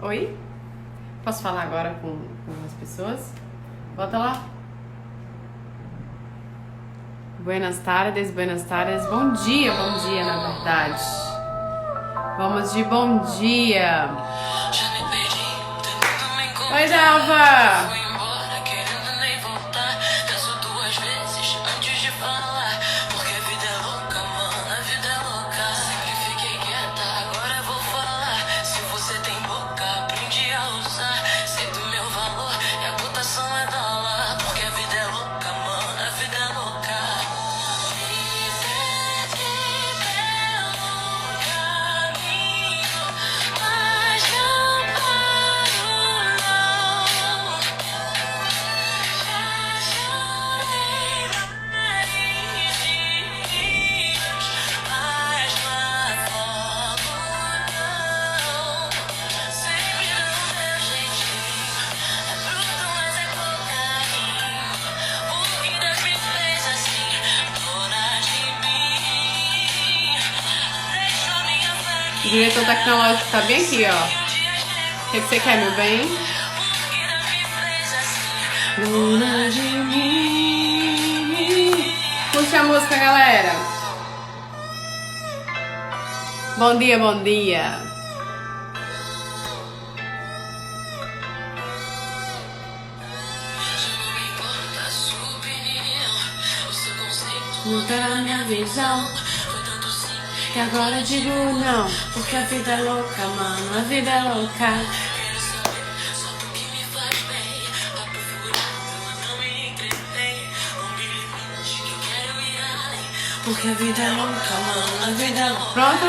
Oi? Posso falar agora com as pessoas? Bota lá. Buenas tardes, buenas tardes. Bom dia, na verdade. Vamos de bom dia. Oi, Dalva. O diretor tecnológico tá bem aqui, ó. O que você quer, meu bem? Luna de mim. Curte a música, galera. Bom dia, bom dia. Nunca na minha visão. Que agora eu digo não, porque a vida é louca, mano, a vida é louca. Porque a vida é louca, mano, a vida é louca. Pronto?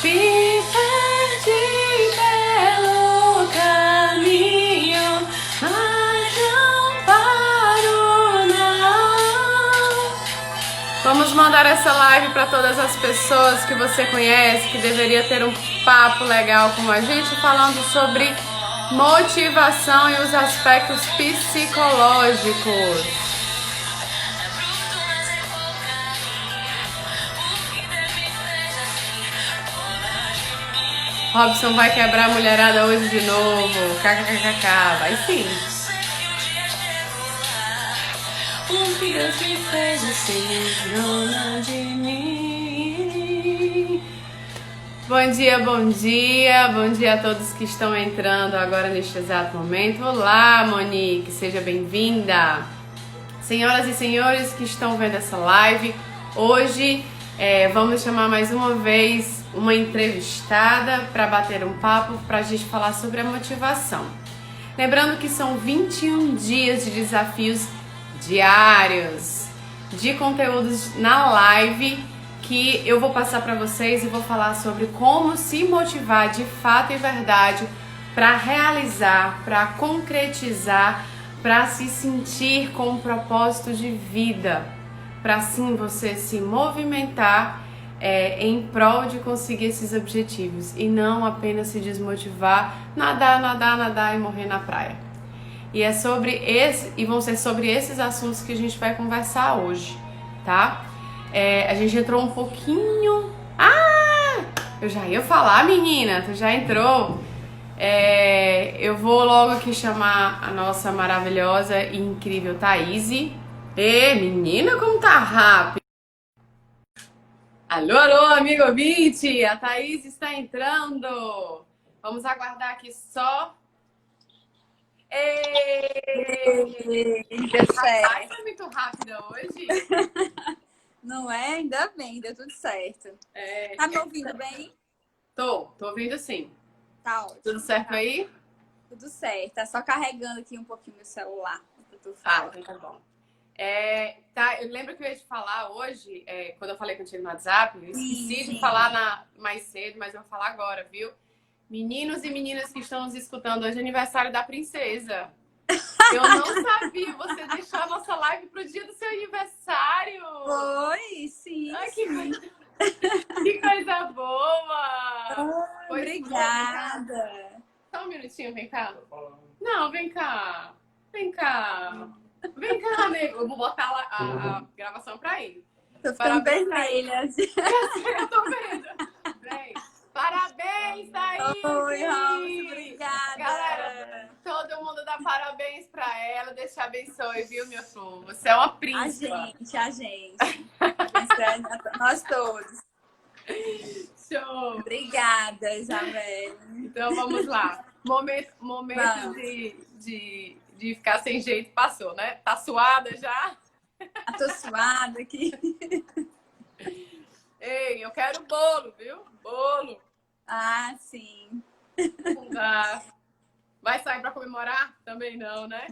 Me perdi pelo caminho, mas não paro não. Vamos mandar essa live para todas as pessoas que você conhece, que deveria ter um papo legal com a gente, falando sobre motivação e os aspectos psicológicos. Robson vai quebrar a mulherada hoje de novo. KKKK. Vai sim. O que Deus me fez assim, dona de mim. Bom dia, bom dia. Bom dia a todos que estão entrando agora neste exato momento. Olá, Monique. Seja bem-vinda. Senhoras e senhores que estão vendo essa live, hoje vamos chamar mais uma vez uma entrevistada para bater um papo, para a gente falar sobre a motivação. Lembrando que são 21 dias de desafios diários, de conteúdos na live, que eu vou passar para vocês e vou falar sobre como se motivar de fato e verdade para realizar, para concretizar, para se sentir com um propósito de vida, para assim você se movimentar em prol de conseguir esses objetivos e não apenas se desmotivar, nadar e morrer na praia. E vão ser sobre esses assuntos que a gente vai conversar hoje, tá? A gente entrou um pouquinho... Eu já ia falar, menina, tu já entrou. Eu vou logo aqui chamar a nossa maravilhosa e incrível Thaís. Menina, como tá rápido! Alô, amigo ouvinte! A Thaís está entrando! Vamos aguardar aqui só. Deu certo. A Thaís tá muito rápida hoje. Não é? Ainda bem, deu tudo certo. Tá me ouvindo bem? Tô ouvindo sim. Tá ótimo. Tudo certo aí? Tudo certo. Tá só carregando aqui um pouquinho meu celular. Então tá bom. Eu lembro que eu ia te falar hoje, quando eu falei contigo no WhatsApp, eu esqueci de falar mais cedo, mas eu vou falar agora, viu? Meninos e meninas que estão nos escutando, hoje é aniversário da princesa. Eu não sabia, você deixou a nossa live pro dia do seu aniversário. Foi, sim. Ai, que coisa boa. Obrigada. Só um minutinho, vem cá. Não, vem cá. Vem cá. Vem cá, nego. Eu vou botar a gravação pra ele. Tô ficando vermelha. Eu tô vendo. Vem. Parabéns, Thaís! Oi, Raul, obrigada. parabéns pra ela. Deus te abençoe, viu, minha flor? Você é uma príncipa. A gente. Nós todos. Show! Obrigada, Isabelle. Então vamos lá. Momento de ficar sem jeito passou, né? Tá suada já? Tô suada aqui. Ei, eu quero bolo, viu? Bolo. Ah, sim. Não dá. Vai sair pra comemorar? Também não, né?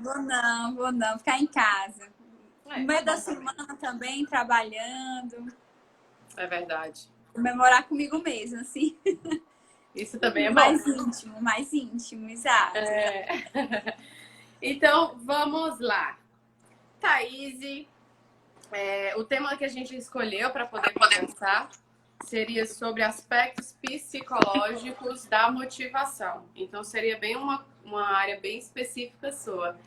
Vou não. Ficar em casa. É, No meio tá da bom semana também, trabalhando. É verdade. Comemorar comigo mesmo, assim. Isso também é bom. Mais íntimo, exato. É. Então, vamos lá. Thaís, o tema que a gente escolheu para poder conversar seria sobre aspectos psicológicos da motivação. Então, seria bem uma área bem específica sua.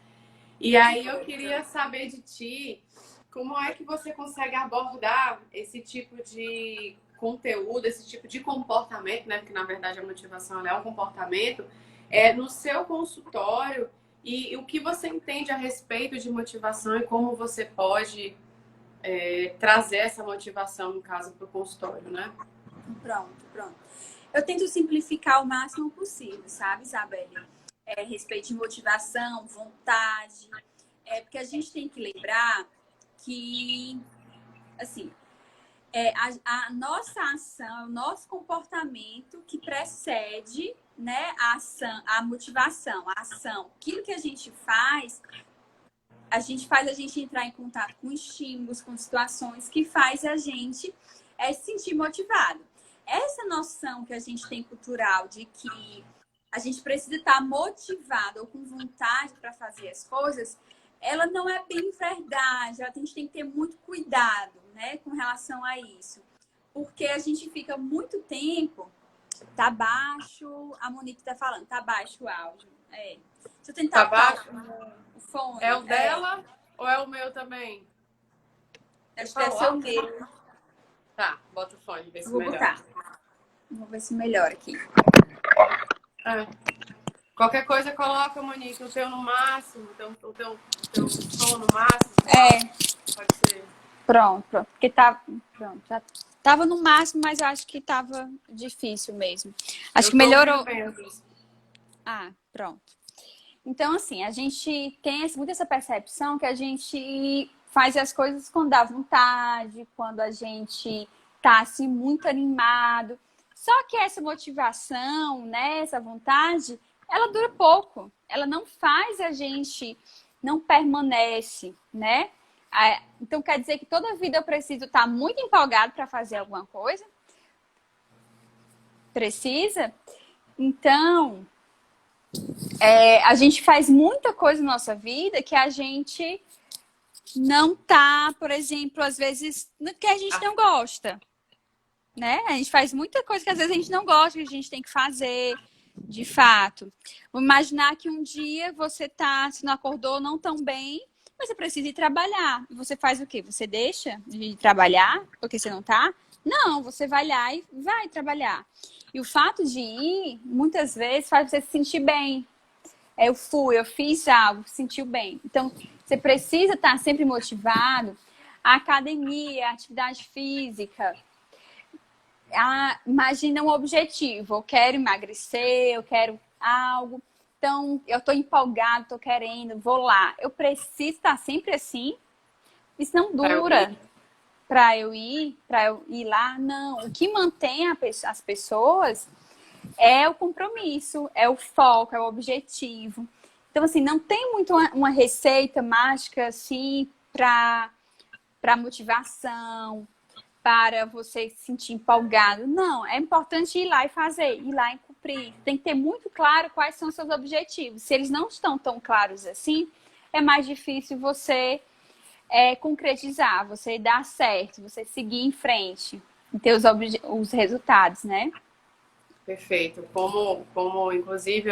E aí eu queria saber de ti, como é que você consegue abordar esse tipo de conteúdo, esse tipo de comportamento, né? Porque na verdade a motivação é um comportamento, no seu consultório e o que você entende a respeito de motivação e como você pode trazer essa motivação, no caso, para o consultório, né? Pronto. Eu tento simplificar o máximo possível, sabe, Isabelle? A respeito de motivação, vontade. Porque a gente tem que lembrar que, assim, a nossa ação, o nosso comportamento que precede, né, a motivação, a ação. Aquilo que a gente faz a gente entrar em contato com estímulos, com situações que faz a gente se sentir motivado. Essa noção que a gente tem cultural de que a gente precisa estar motivado ou com vontade para fazer as coisas, ela não é bem verdade. A gente tem que ter muito cuidado, né, com relação a isso. Porque a gente fica muito tempo... Tá baixo, a Monique tá falando, tá baixo o áudio. Deixa eu tentar baixo o fone. É o dela ou é o meu também? Acho que deve ser o meu. Tá, bota o fone, vê se Vou melhora. botar. Vou ver se melhora aqui. Qualquer coisa coloca, Monique, o teu no máximo, o teu som no máximo. Pode ser. Pronto. Porque tá. Pronto, já tava no máximo, mas eu acho que tava difícil mesmo. Acho que melhorou. Pronto. Então, assim, a gente tem muito essa percepção que a gente faz as coisas quando dá vontade, quando a gente tá, assim, muito animado. Só que essa motivação, né, essa vontade, ela dura pouco. Ela não faz a gente, não permanece, né? Então, quer dizer que toda vida eu preciso estar muito empolgado para fazer alguma coisa? Precisa? Então... a gente faz muita coisa na nossa vida que a gente não tá, por exemplo, às vezes, que a gente não gosta, né? A gente faz muita coisa que às vezes a gente não gosta, que a gente tem que fazer, de fato. Vamos imaginar que um dia você se não acordou não tão bem, mas você precisa ir trabalhar. E você faz o quê? Você deixa de trabalhar porque você não tá? Não, você vai lá e vai trabalhar. E o fato de ir, muitas vezes, faz você se sentir bem. Eu fiz algo, sentiu bem. Então, você precisa estar sempre motivado. A academia, a atividade física. Imagina um objetivo. Eu quero emagrecer, eu quero algo. Então, eu estou empolgado, estou querendo, vou lá. Eu preciso estar sempre assim. Isso não dura. Para eu ir lá, não. O que mantém as pessoas é o compromisso, é o foco, é o objetivo. Então, assim, não tem muito uma receita mágica, assim, para motivação, para você se sentir empolgado. Não, é importante ir lá e fazer, ir lá e cumprir. Tem que ter muito claro quais são os seus objetivos. Se eles não estão tão claros assim, é mais difícil você concretizar, você dar certo, você seguir em frente e ter os resultados, né? Perfeito. Como inclusive,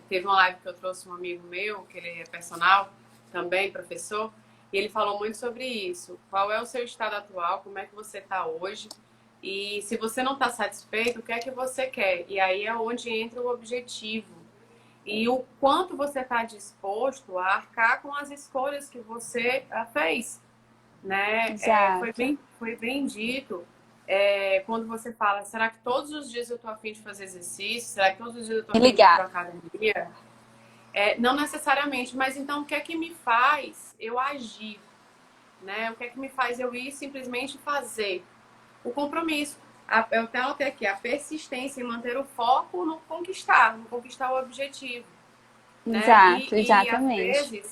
teve uma live que eu trouxe um amigo meu, que ele é personal, também professor, e ele falou muito sobre isso. Qual é o seu estado atual, como é que você está hoje, e se você não está satisfeito, o que é que você quer? E aí é onde entra o objetivo. e o quanto você está disposto a arcar com as escolhas que você fez, né? Exato. Foi bem dito. Quando você fala, será que todos os dias eu tô a fim de fazer exercício? Será que todos os dias eu tô a Me fim de ir para ligar. academia? Não necessariamente, mas então o que é que me faz eu agir, né? O que é que me faz eu ir simplesmente fazer? O compromisso. Eu até anotei aqui, a persistência em manter o foco no conquistar o objetivo, né? Exato, exatamente.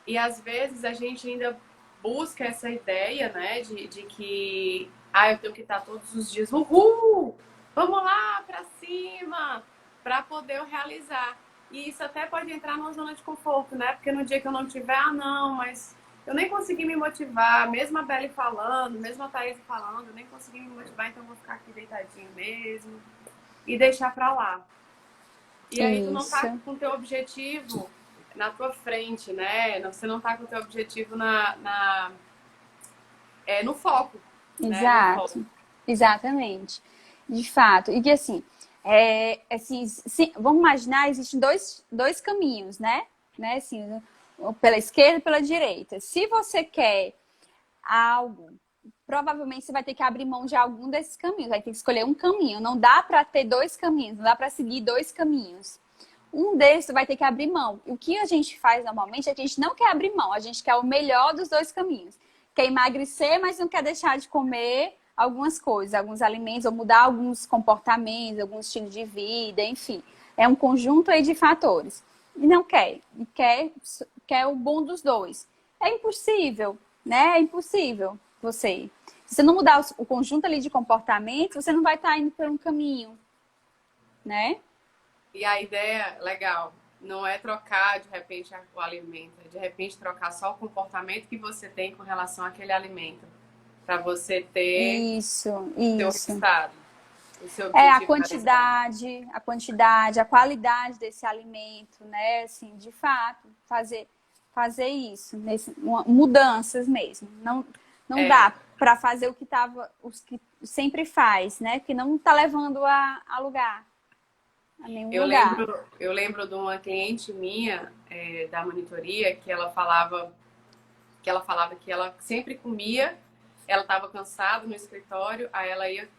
E às vezes a gente ainda busca essa ideia, né, de que eu tenho que estar todos os dias, uhul, vamos lá para cima, para poder eu realizar. E isso até pode entrar numa zona de conforto, né? Porque no dia que eu não tiver, não, mas eu nem consegui me motivar, mesmo a Belle falando, mesmo a Thaís falando, eu nem consegui me motivar, então eu vou ficar aqui deitadinho mesmo e deixar pra lá. E aí tu não tá Isso. com o teu objetivo na tua frente, né? Você não tá com o teu objetivo no foco, né? No foco. Exato. Exatamente. De fato. E que assim, vamos imaginar, existem dois caminhos, né? Assim, pela esquerda e pela direita. Se você quer algo, provavelmente você vai ter que abrir mão de algum desses caminhos, vai ter que escolher um caminho. Não dá para ter dois caminhos, não dá para seguir dois caminhos. Um desses vai ter que abrir mão. O que a gente faz normalmente é que a gente não quer abrir mão, a gente quer o melhor dos dois caminhos. Quer emagrecer, mas não quer deixar de comer algumas coisas, alguns alimentos, ou mudar alguns comportamentos, algum estilo de vida, enfim. É um conjunto aí de fatores. E não quer, e quer o bom dos dois. É impossível, né? É impossível você. Se você não mudar o conjunto ali de comportamentos, você não vai estar indo por um caminho, né? E a ideia, legal, não é trocar de repente o alimento, é de repente trocar só o comportamento que você tem com relação àquele alimento, para você ter Isso, o seu isso. resultado, o seu É a objetivo realizado. quantidade, a qualidade desse alimento, né? Assim, de fato, fazer isso, mudanças mesmo. Não É, dá para fazer os que sempre faz, né? Que não está levando a lugar, a nenhum lugar. eu lembro de uma cliente minha da monitoria que ela falava que ela sempre comia, ela estava cansada no escritório, aí ela ia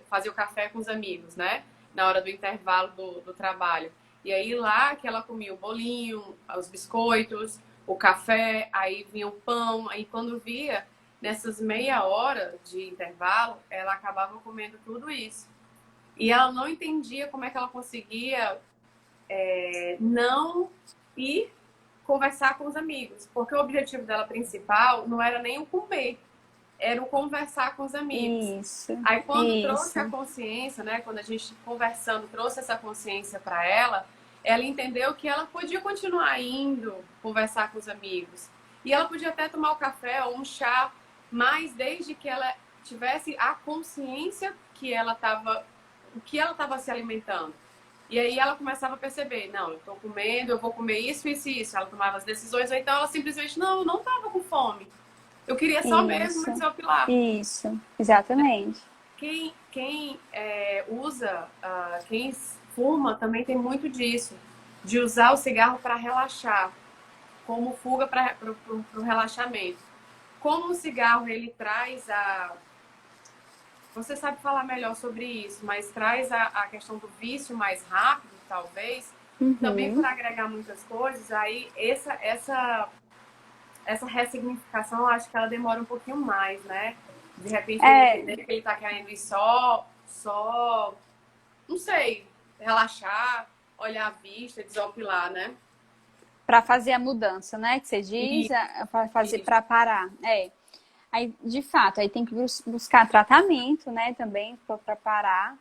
fazer o café com os amigos, né? Na hora do intervalo do trabalho. E aí lá que ela comia o bolinho, os biscoitos, o café, aí vinha o pão, aí quando via, nessas meia hora de intervalo, ela acabava comendo tudo isso. E ela não entendia como é que ela conseguia não ir conversar com os amigos, porque o objetivo dela principal não era nem o comer, era o conversar com os amigos. Isso, Aí quando trouxe a isso, consciência, né, quando a gente conversando trouxe essa consciência para ela entendeu que ela podia continuar indo conversar com os amigos. E ela podia até tomar o café ou um chá, mas desde que ela tivesse a consciência que ela estava o que ela estava se alimentando. E aí ela começava a perceber, não, eu tô comendo, eu vou comer isso, isso e isso. Ela tomava as decisões, ou então ela simplesmente, não, eu não tava com fome. Eu queria só mesmo isso, me desopilar. isso, exatamente. Quem fuma também tem muito disso, de usar o cigarro para relaxar, como fuga para o relaxamento. Como o cigarro ele traz a você sabe falar melhor sobre isso, mas traz a questão do vício mais rápido, talvez, também por Uhum. agregar muitas coisas, aí essa ressignificação, eu acho que ela demora um pouquinho mais, né? De repente ele É, entender que ele tá querendo ir só, não sei, relaxar, olhar a vista, desopilar, né? para fazer a mudança, né? Que você diz, E, para fazer e para parar. Aí, de fato, aí tem que buscar tratamento, né? Também para parar.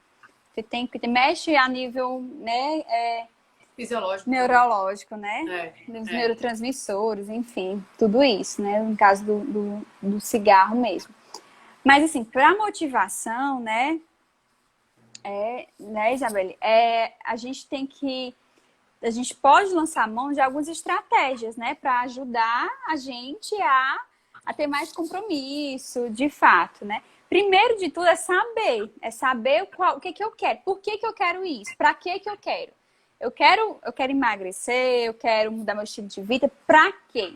Você tem que mexe a nível, né? fisiológico também. Neurológico, né? É, Dos é. neurotransmissores, enfim, tudo isso, né? No caso do cigarro mesmo. Mas assim, para motivação, né, Isabelle, a gente pode lançar mão de algumas estratégias, né, para ajudar a gente a ter mais compromisso, de fato, né? Primeiro de tudo é saber o que que eu quero, por que que eu quero isso, para que que eu quero. eu quero emagrecer, eu quero mudar meu estilo de vida. Pra quê?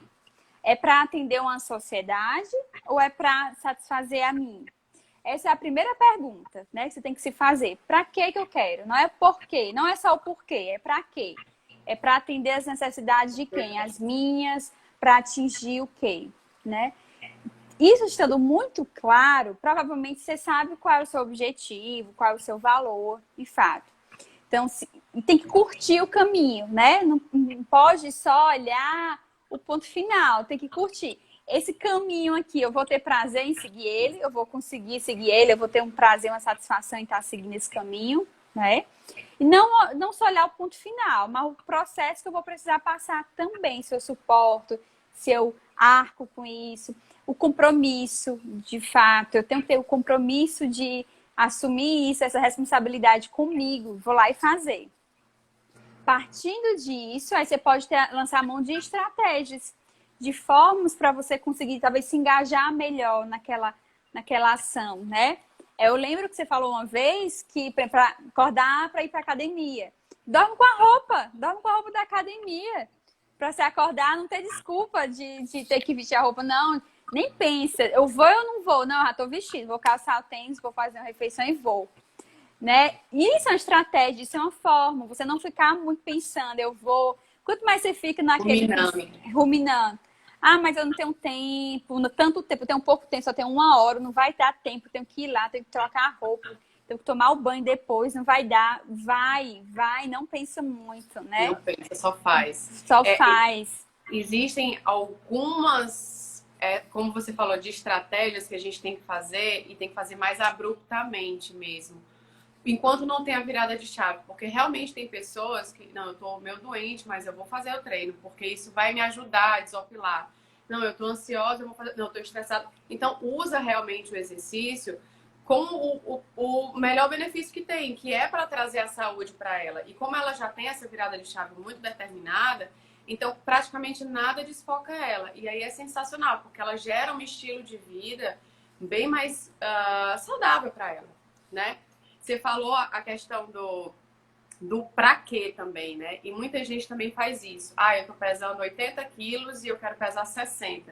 É para atender uma sociedade ou é para satisfazer a mim? Essa é a primeira pergunta, né, que você tem que se fazer. Para que eu quero? Não é por quê, não é só o porquê, é para quê? É para atender as necessidades de quem? As minhas, para atingir o quê, né? Isso estando muito claro, provavelmente você sabe qual é o seu objetivo, qual é o seu valor, de fato. Então, tem que curtir o caminho, né? Não pode só olhar o ponto final, tem que curtir. Esse caminho aqui, eu vou ter prazer em seguir ele, eu vou conseguir seguir ele, eu vou ter um prazer, uma satisfação em estar seguindo esse caminho, né? E não só olhar o ponto final, mas o processo que eu vou precisar passar também, se eu suporto, se eu arco com isso, o compromisso, de fato, eu tenho que ter o compromisso de assumir isso, essa responsabilidade comigo, vou lá e fazer. Partindo disso, aí você pode lançar a mão de estratégias, de formas para você conseguir talvez se engajar melhor naquela ação, né? Eu lembro que você falou uma vez que para acordar para ir para academia, dorme com a roupa da academia, para você acordar, não ter desculpa de ter que vestir a roupa, não. Nem pensa, eu vou ou eu não vou? Não, eu já tô vestido, vou calçar o tênis, vou fazer uma refeição e vou. Né? Isso é uma estratégia, isso é uma forma, você não ficar muito pensando, eu vou... Quanto mais você fica naquele... Ruminando. Ah, mas eu não tenho tempo, tanto tempo, eu tenho pouco tempo, só tenho 1 hora, não vai dar tempo, tenho que ir lá, tenho que trocar a roupa, tenho que tomar o banho depois, não vai dar. Vai, não pensa muito, né? Não pensa, só faz. Só faz. Existem algumas, como você falou, de estratégias que a gente tem que fazer e tem que fazer mais abruptamente mesmo. Enquanto não tem a virada de chave, porque realmente tem pessoas que, não, eu tô meio doente, mas eu vou fazer o treino, porque isso vai me ajudar a desopilar. Não, eu tô ansiosa, eu vou fazer, não, eu tô estressada. Então, usa realmente o exercício como o melhor benefício que tem, que é para trazer a saúde para ela. E como ela já tem essa virada de chave muito determinada, então praticamente nada desfoca ela. E aí é sensacional, porque ela gera um estilo de vida bem mais saudável para ela, né? Você falou a questão do pra quê também, né? E muita gente também faz isso. Ah, eu tô pesando 80 quilos e eu quero pesar 60.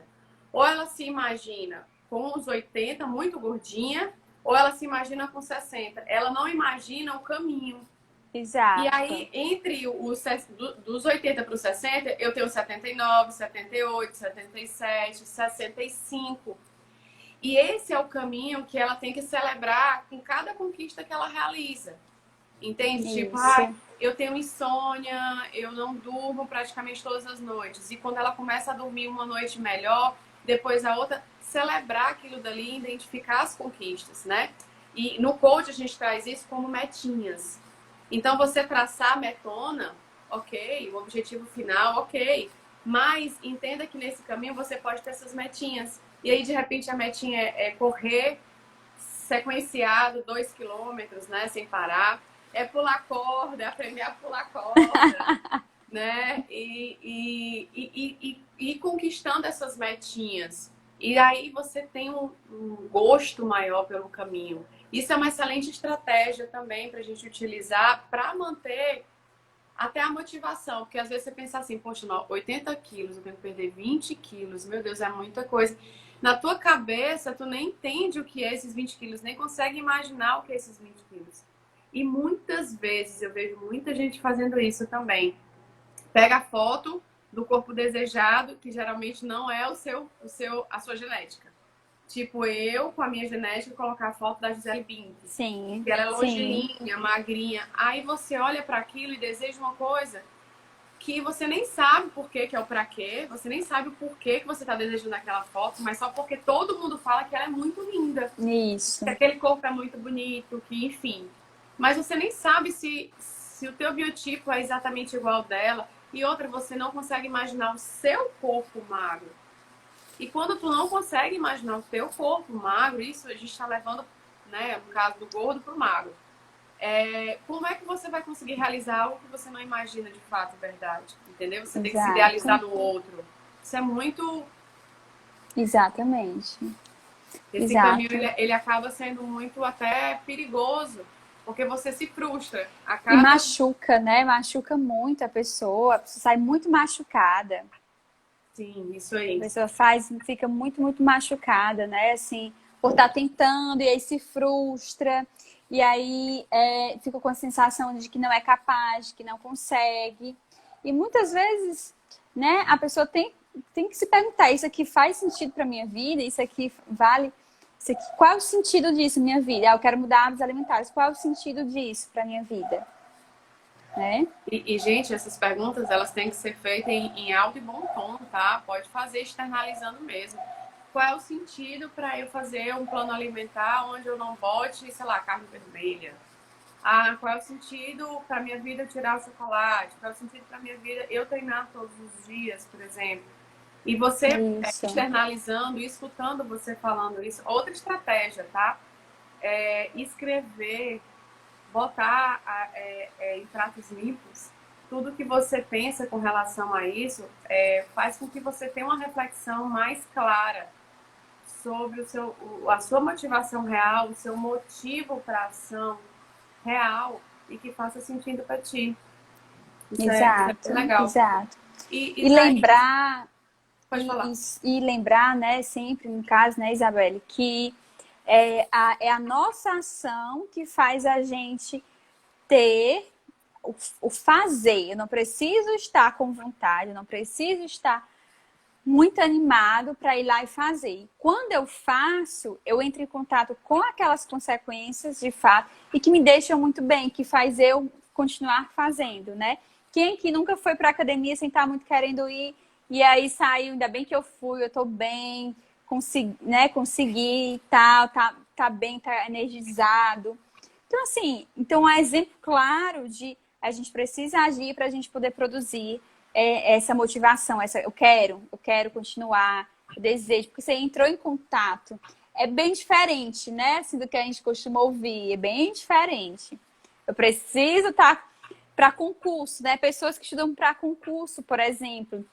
Ou ela se imagina com os 80, muito gordinha, ou ela se imagina com 60. Ela não imagina o caminho. Exato. E aí, entre dos 80 para os 60, eu tenho 79, 78, 77, 65. E esse é o caminho que ela tem que celebrar com cada conquista que ela realiza. Entende? Isso. Tipo, eu tenho insônia, eu não durmo praticamente todas as noites. E quando ela começa a dormir uma noite melhor, depois a outra, celebrar aquilo dali, identificar as conquistas, né? E no coach a gente traz isso como metinhas. Então você traçar a metona, ok, o objetivo final, ok. Mas entenda que nesse caminho você pode ter essas metinhas. E aí, de repente, a metinha é correr sequenciado 2 quilômetros, né? Sem parar. É pular corda, é aprender a pular corda, né? E conquistando essas metinhas. E aí você tem um gosto maior pelo caminho. Isso é uma excelente estratégia também para a gente utilizar para manter até a motivação. Porque às vezes você pensa assim, poxa, não, 80 quilos, eu tenho que perder 20 quilos. Meu Deus, é muita coisa. Na tua cabeça, tu nem entende o que é esses 20 quilos, nem consegue imaginar o que é esses 20 quilos. E muitas vezes eu vejo muita gente fazendo isso também. Pega a foto do corpo desejado, que geralmente não é a sua genética. Tipo, eu, com a minha genética, colocar a foto da Gisele Bündchen. Sim. Que ela é longilínea, magrinha. Aí você olha para aquilo e deseja uma coisa que você nem sabe por que é o pra quê. Você nem sabe o porquê que você tá desejando aquela foto, mas só porque todo mundo fala que ela é muito linda. Isso. Que aquele corpo é muito bonito, que enfim. Mas você nem sabe se o teu biotipo é exatamente igual ao dela. E outra, você não consegue imaginar o seu corpo magro. E quando tu não consegue imaginar o teu corpo magro, isso a gente está levando, né, no caso do gordo pro magro. Como é que você vai conseguir realizar algo que você não imagina de fato, verdade? Entendeu? Você tem que se idealizar no outro. Isso é muito... Exatamente. Esse caminho, ele acaba sendo muito até perigoso. porque você se frustra. E machuca, né? Machuca muito a pessoa sai muito machucada. Sim, isso aí. A pessoa fica muito, muito machucada, né? Assim, por estar tentando e aí se frustra. E aí fica com a sensação de que não é capaz, de que não consegue. E muitas vezes, né, a pessoa tem que se perguntar, isso aqui faz sentido para minha vida? Isso aqui vale? Isso aqui, qual é o sentido disso na minha vida? Eu quero mudar hábitos alimentares. Qual é o sentido disso para minha vida? Né? Gente, essas perguntas, elas têm que ser feitas em alto e bom tom, tá? Pode fazer externalizando mesmo. Qual é o sentido para eu fazer um plano alimentar onde eu não bote, sei lá, carne vermelha? Qual é o sentido para minha vida eu tirar o chocolate? Qual é o sentido para minha vida eu treinar todos os dias, por exemplo? E você externalizando e escutando você falando isso. Outra estratégia, tá? Escrever, botar em pratos limpos tudo que você pensa com relação a isso, faz com que você tenha uma reflexão mais clara sobre a sua motivação real, o seu motivo para a ação real e que faça sentido para ti. Isso exato, é legal. Exato. E lembrar, pode falar. E lembrar, né, sempre, no caso, né, Isabelle, que é a nossa ação que faz a gente ter o fazer. Eu não preciso estar com vontade, eu não preciso estar muito animado para ir lá e fazer. E quando eu faço, eu entro em contato com aquelas consequências de fato e que me deixam muito bem, que faz eu continuar fazendo, né? Quem que nunca foi para academia sem estar muito querendo ir e aí saiu, ainda bem que eu fui, eu tô bem, consegui, tal, tá bem, tá energizado. Então assim, um exemplo claro de a gente precisa agir para a gente poder produzir essa motivação, eu quero continuar, eu desejo, porque você entrou em contato. É bem diferente, né? Assim, do que a gente costuma ouvir, é bem diferente. Eu preciso estar para concurso, né? Pessoas que estudam para concurso, por exemplo.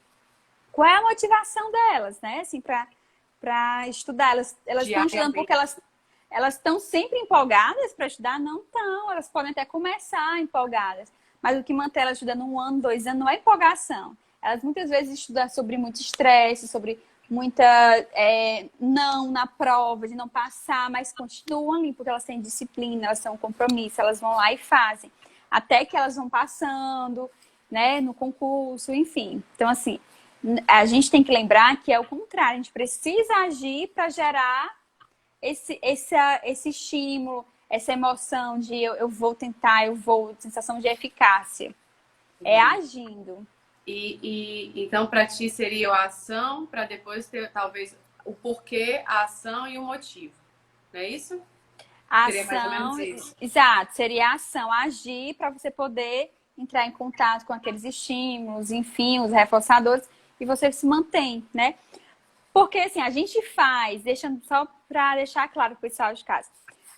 Qual é a motivação delas, né? Assim, para estudar. Elas estão estudando porque elas estão sempre empolgadas para estudar? Não estão. Elas podem até começar empolgadas. Mas o que mantém elas estudando 1 ano, 2 anos, não é empolgação. Elas muitas vezes estudam sobre muito estresse, sobre muita não na prova, de não passar, mas continuam ali, porque elas têm disciplina, elas têm um compromisso, elas vão lá e fazem. Até que elas vão passando, né, no concurso, enfim. Então, assim, a gente tem que lembrar que é o contrário. A gente precisa agir para gerar esse estímulo, essa emoção de eu vou tentar, sensação de eficácia. É agindo. Então, para ti seria a ação, para depois ter talvez o porquê, a ação e o motivo. Não é isso? A ação, mais ou menos isso. Exato, seria a ação, agir para você poder entrar em contato com aqueles estímulos, enfim, os reforçadores, e você se mantém, né? Porque assim, a gente faz, só para deixar claro para o pessoal de casa,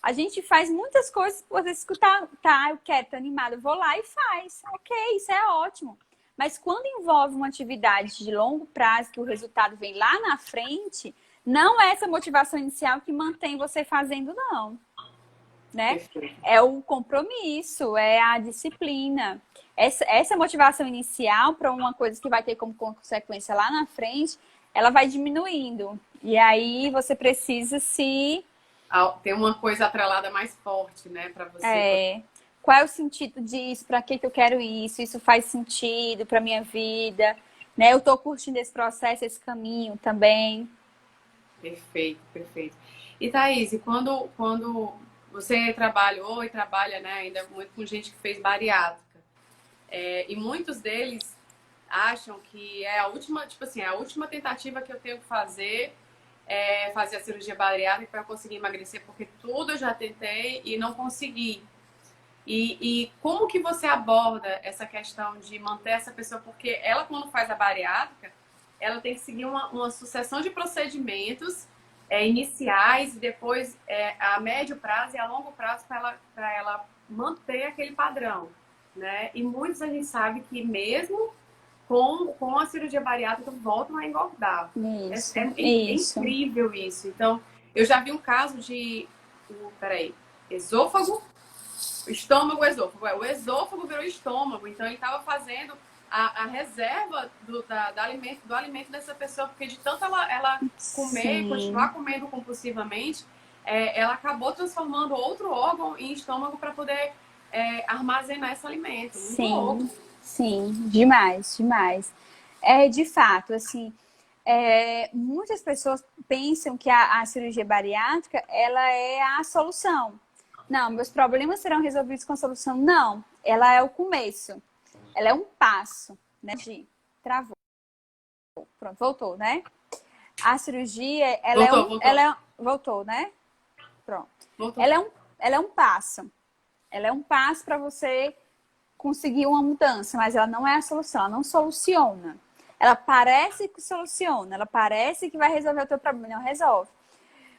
a gente faz muitas coisas, você escutar, tá, eu quero, tô animada, eu vou lá e faz. Ok, isso é ótimo. Mas quando envolve uma atividade de longo prazo, que o resultado vem lá na frente, não é essa motivação inicial que mantém você fazendo, não. Né? É o compromisso, é a disciplina. Essa motivação inicial para uma coisa que vai ter como consequência lá na frente, ela vai diminuindo. E aí você precisa ter uma coisa atrelada mais forte, né, para você. Qual é o sentido disso? Para que eu quero isso? Isso faz sentido para minha vida? Né? Eu estou curtindo esse processo, esse caminho também. Perfeito, perfeito. E Thaís, quando você trabalhou e trabalha, né, ainda muito com gente que fez bariátrica, e muitos deles acham que é a última, tipo assim, a última tentativa que eu tenho que fazer fazer a cirurgia bariátrica para conseguir emagrecer, porque tudo eu já tentei e não consegui. E como que você aborda essa questão de manter essa pessoa? Porque ela, quando faz a bariátrica, ela tem que seguir uma sucessão de procedimentos iniciais e depois a médio prazo e a longo prazo para ela manter aquele padrão, né? E muitos a gente sabe que mesmo com a cirurgia bariátrica voltam a engordar. Isso, é incrível isso. Então, eu já vi um caso de esôfago, O estômago, o esôfago. O esôfago virou estômago, então ele estava fazendo a reserva do alimento dessa pessoa, porque de tanto ela comer e Sim, continuar comendo compulsivamente, ela acabou transformando outro órgão em estômago para poder armazenar esse alimento. Muito louco. sim, sim, demais, demais. É, de fato, assim, muitas pessoas pensam que a cirurgia bariátrica, ela é a solução. Não, meus problemas serão resolvidos com a solução. Não, ela é o começo. Ela é um passo, né, Gi? Travou. Pronto, voltou, né? A cirurgia, Voltou, voltou. voltou, né? Pronto. Voltou. Ela é um passo. Ela é um passo para você conseguir uma mudança, mas ela não é a solução, ela não soluciona. Ela parece que soluciona, ela parece que vai resolver o teu problema, não resolve.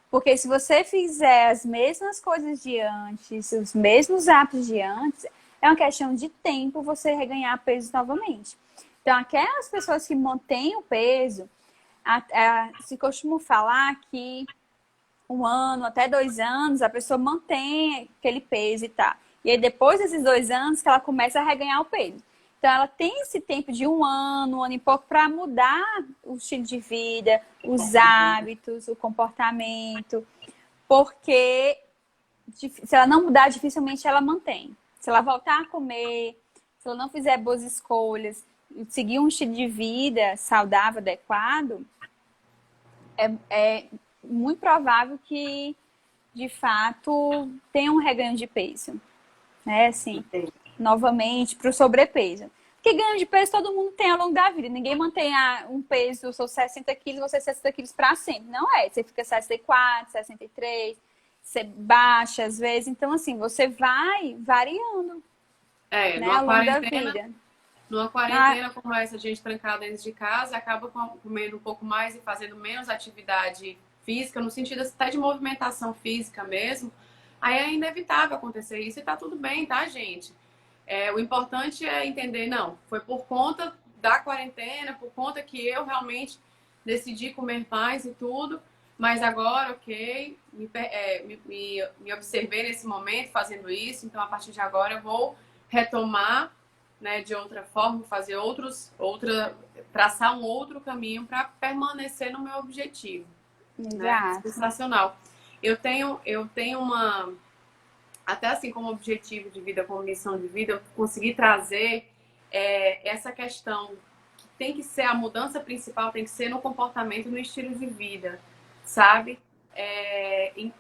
Porque se você fizer as mesmas coisas de antes, os mesmos hábitos de antes, é uma questão de tempo você reganhar peso novamente. Então, aquelas pessoas que mantêm o peso, se costuma falar que 1 ano até 2 anos a pessoa mantém aquele peso e tá. E aí, depois desses 2 anos, que ela começa a reganhar o peso. Então, ela tem esse tempo de 1 ano e pouco para mudar o estilo de vida, os hábitos, o comportamento, porque se ela não mudar, dificilmente ela mantém. Se ela voltar a comer, se ela não fizer boas escolhas, seguir um estilo de vida saudável, adequado, é muito provável que, de fato, tenha um reganho de peso, né? Assim, novamente, para o sobrepeso. Porque ganho de peso todo mundo tem ao longo da vida. Ninguém mantém um peso, eu sou 60 quilos, você 60 quilos para sempre. Não é. Você fica 64, 63, você baixa às vezes. Então, assim, você vai variando, né, Numa ao longo da quarentena, vida. numa Ah, quarentena como essa, a gente trancada dentro de casa, acaba comendo um pouco mais e fazendo menos atividade física, no sentido até de movimentação física mesmo, aí é inevitável acontecer isso e tá tudo bem, tá, gente? O importante é entender, não, foi por conta da quarentena, por conta que eu realmente decidi comer mais e tudo, mas agora, ok, me observei nesse momento fazendo isso, então a partir de agora eu vou retomar, né, de outra forma, fazer traçar um outro caminho para permanecer no meu objetivo, né? exato. Sensacional. Eu tenho até assim como objetivo de vida, como missão de vida, eu consegui trazer essa questão que tem que ser a mudança principal, tem que ser no comportamento, no estilo de vida, sabe?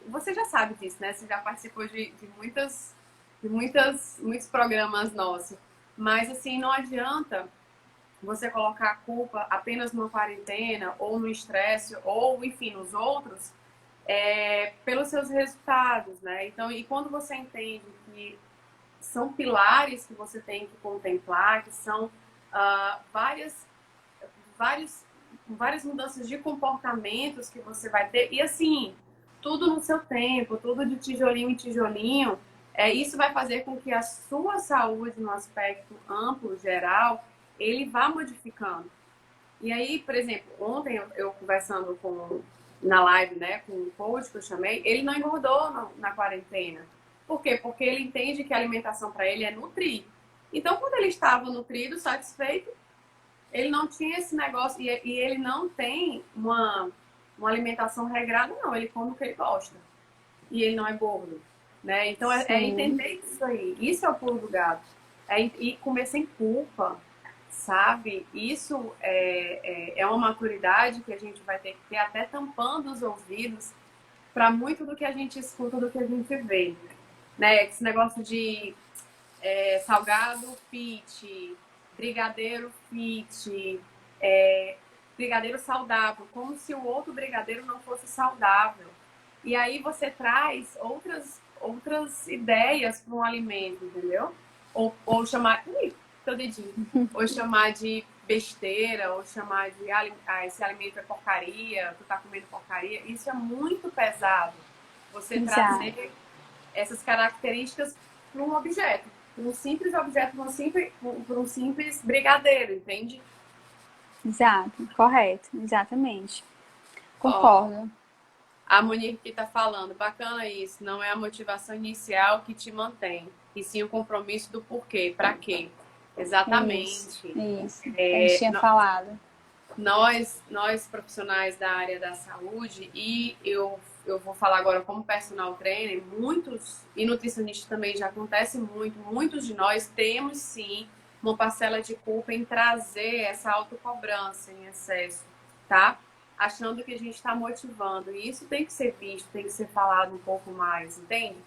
Você já sabe disso, né? Você já participou muitos programas nossos. Mas assim, não adianta você colocar a culpa apenas numa quarentena, ou no estresse, ou enfim, nos outros, pelos seus resultados, né? Então, e quando você entende que são pilares que você tem que contemplar, que são várias, vários, várias mudanças de comportamentos que você vai ter, e assim, tudo no seu tempo, tudo de tijolinho em tijolinho, isso vai fazer com que a sua saúde, no aspecto amplo, geral, ele vá modificando. E aí, por exemplo, ontem eu conversando na live, né, com um coach que eu chamei, ele não engordou na quarentena. Por quê? Porque ele entende que a alimentação para ele é nutrir. Então, quando ele estava nutrido, satisfeito, ele não tinha esse negócio, e ele não tem uma alimentação regrada, não. Ele come o que ele gosta. E ele não é gordo. Né? Então, é Sim, entender isso aí. Isso é o pulo do gato. E comer sem culpa, sabe? Isso é uma maturidade que a gente vai ter que ter até tampando os ouvidos para muito do que a gente escuta, do que a gente vê. Né? Esse negócio de salgado fit, brigadeiro fit, brigadeiro saudável, como se o outro brigadeiro não fosse saudável. E aí você traz outras ideias para um alimento, entendeu? Ou chamar. Ui, teu dedinho. Ou chamar de besteira, ou chamar de esse alimento é porcaria, tu tá comendo porcaria. Isso é muito pesado. Você exato. trazer essas características para um objeto. Para um simples objeto, para um simples brigadeiro, entende? Exato, correto, exatamente. Ó, Concordo. a Monique que tá falando, bacana isso, não é a motivação inicial que te mantém. e sim o compromisso do porquê, para quê. Exatamente. Isso. A gente tinha falado. Nós profissionais da área da saúde, e eu vou falar agora como personal trainer, muitos, e nutricionista também já acontece muito, muitos de nós temos sim uma parcela de culpa em trazer essa autocobrança em excesso, tá? Achando que a gente está motivando. E isso tem que ser visto, tem que ser falado um pouco mais, entende?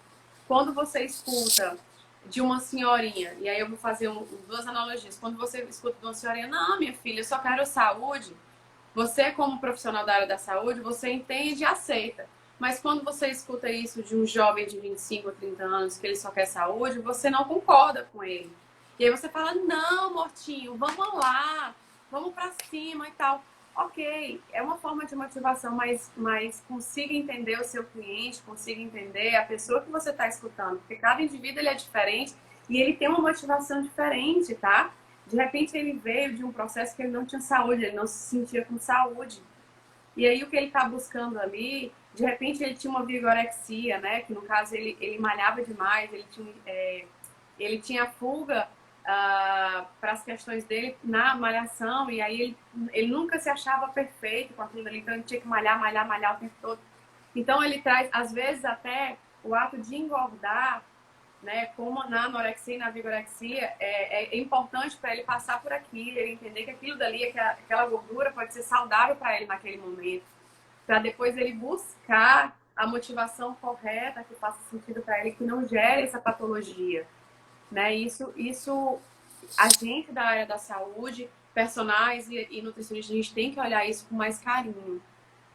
Quando você escuta de uma senhorinha, e aí eu vou fazer duas analogias. Quando você escuta de uma senhorinha, não, minha filha, eu só quero saúde. Você, como profissional da área da saúde, você entende e aceita. Mas quando você escuta isso de um jovem de 25 ou 30 anos, que ele só quer saúde, você não concorda com ele. E aí você fala, não, mortinho, vamos lá, vamos pra cima e tal. Ok, é uma forma de motivação, mas consiga entender o seu cliente, consiga entender a pessoa que você está escutando. Porque cada indivíduo ele é diferente e ele tem uma motivação diferente, tá? De repente ele veio de um processo que ele não tinha saúde, ele não se sentia com saúde. E aí o que ele está buscando ali, de repente ele tinha uma vigorexia, né? Que no caso ele malhava demais, ele tinha fuga para as questões dele na malhação, e aí ele nunca se achava perfeito com aquilo ali, então ele tinha que malhar o tempo todo. Então ele traz, às vezes, até o ato de engordar, né, como na anorexia e na vigorexia, é importante para ele passar por aquilo, ele entender que aquilo dali, aquela gordura pode ser saudável para ele naquele momento, para depois ele buscar a motivação correta que faça sentido para ele, que não gere essa patologia, né? Isso a gente da área da saúde, personagens e nutricionistas, a gente tem que olhar isso com mais carinho,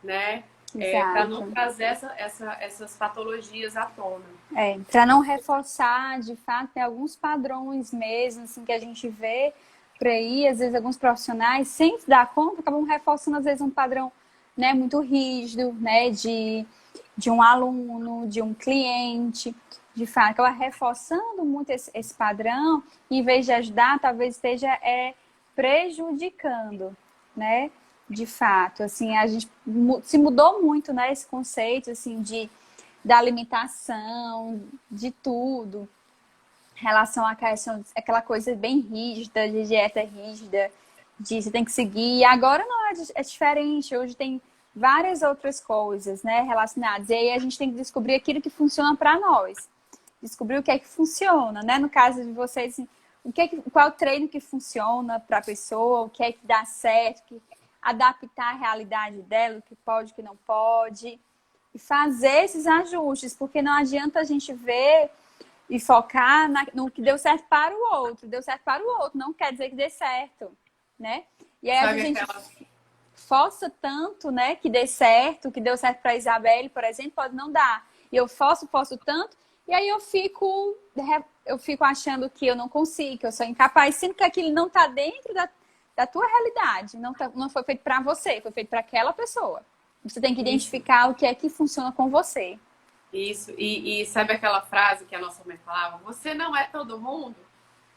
né? Para não trazer essas patologias à tona. Para não reforçar, de fato, tem alguns padrões mesmo, assim, que a gente vê por aí, às vezes alguns profissionais, sem se dar conta, acabam reforçando, às vezes, um padrão, né, muito rígido, né, de um aluno, de um cliente, de fato, acaba reforçando muito esse padrão, e em vez de ajudar, talvez esteja prejudicando, né? De fato, assim, a gente se mudou muito, né, esse conceito, assim, da alimentação, de tudo, em relação à questão, aquela coisa bem rígida, de dieta rígida, de você tem que seguir. E agora não, é diferente, hoje tem várias outras coisas, né, relacionadas. E aí a gente tem que descobrir aquilo que funciona para nós. Descobrir o que é que funciona, né? No caso de vocês, assim, qual treino que funciona para a pessoa, o que é que dá certo, adaptar a realidade dela, o que pode, o que não pode, e fazer esses ajustes, porque não adianta a gente ver e focar no que deu certo para o outro. Deu certo para o outro, não quer dizer que dê certo, né? E aí a gente força tanto, né, que dê certo, que deu certo para a Isabelle, por exemplo, pode não dar. E eu forço tanto, e aí eu fico achando que eu não consigo, que eu sou incapaz, sendo que aquilo não está dentro da tua realidade, não foi feito para você, foi feito para aquela pessoa. Você tem que identificar o que é que funciona com você. Isso, e sabe aquela frase que a nossa mãe falava? Você não é todo mundo?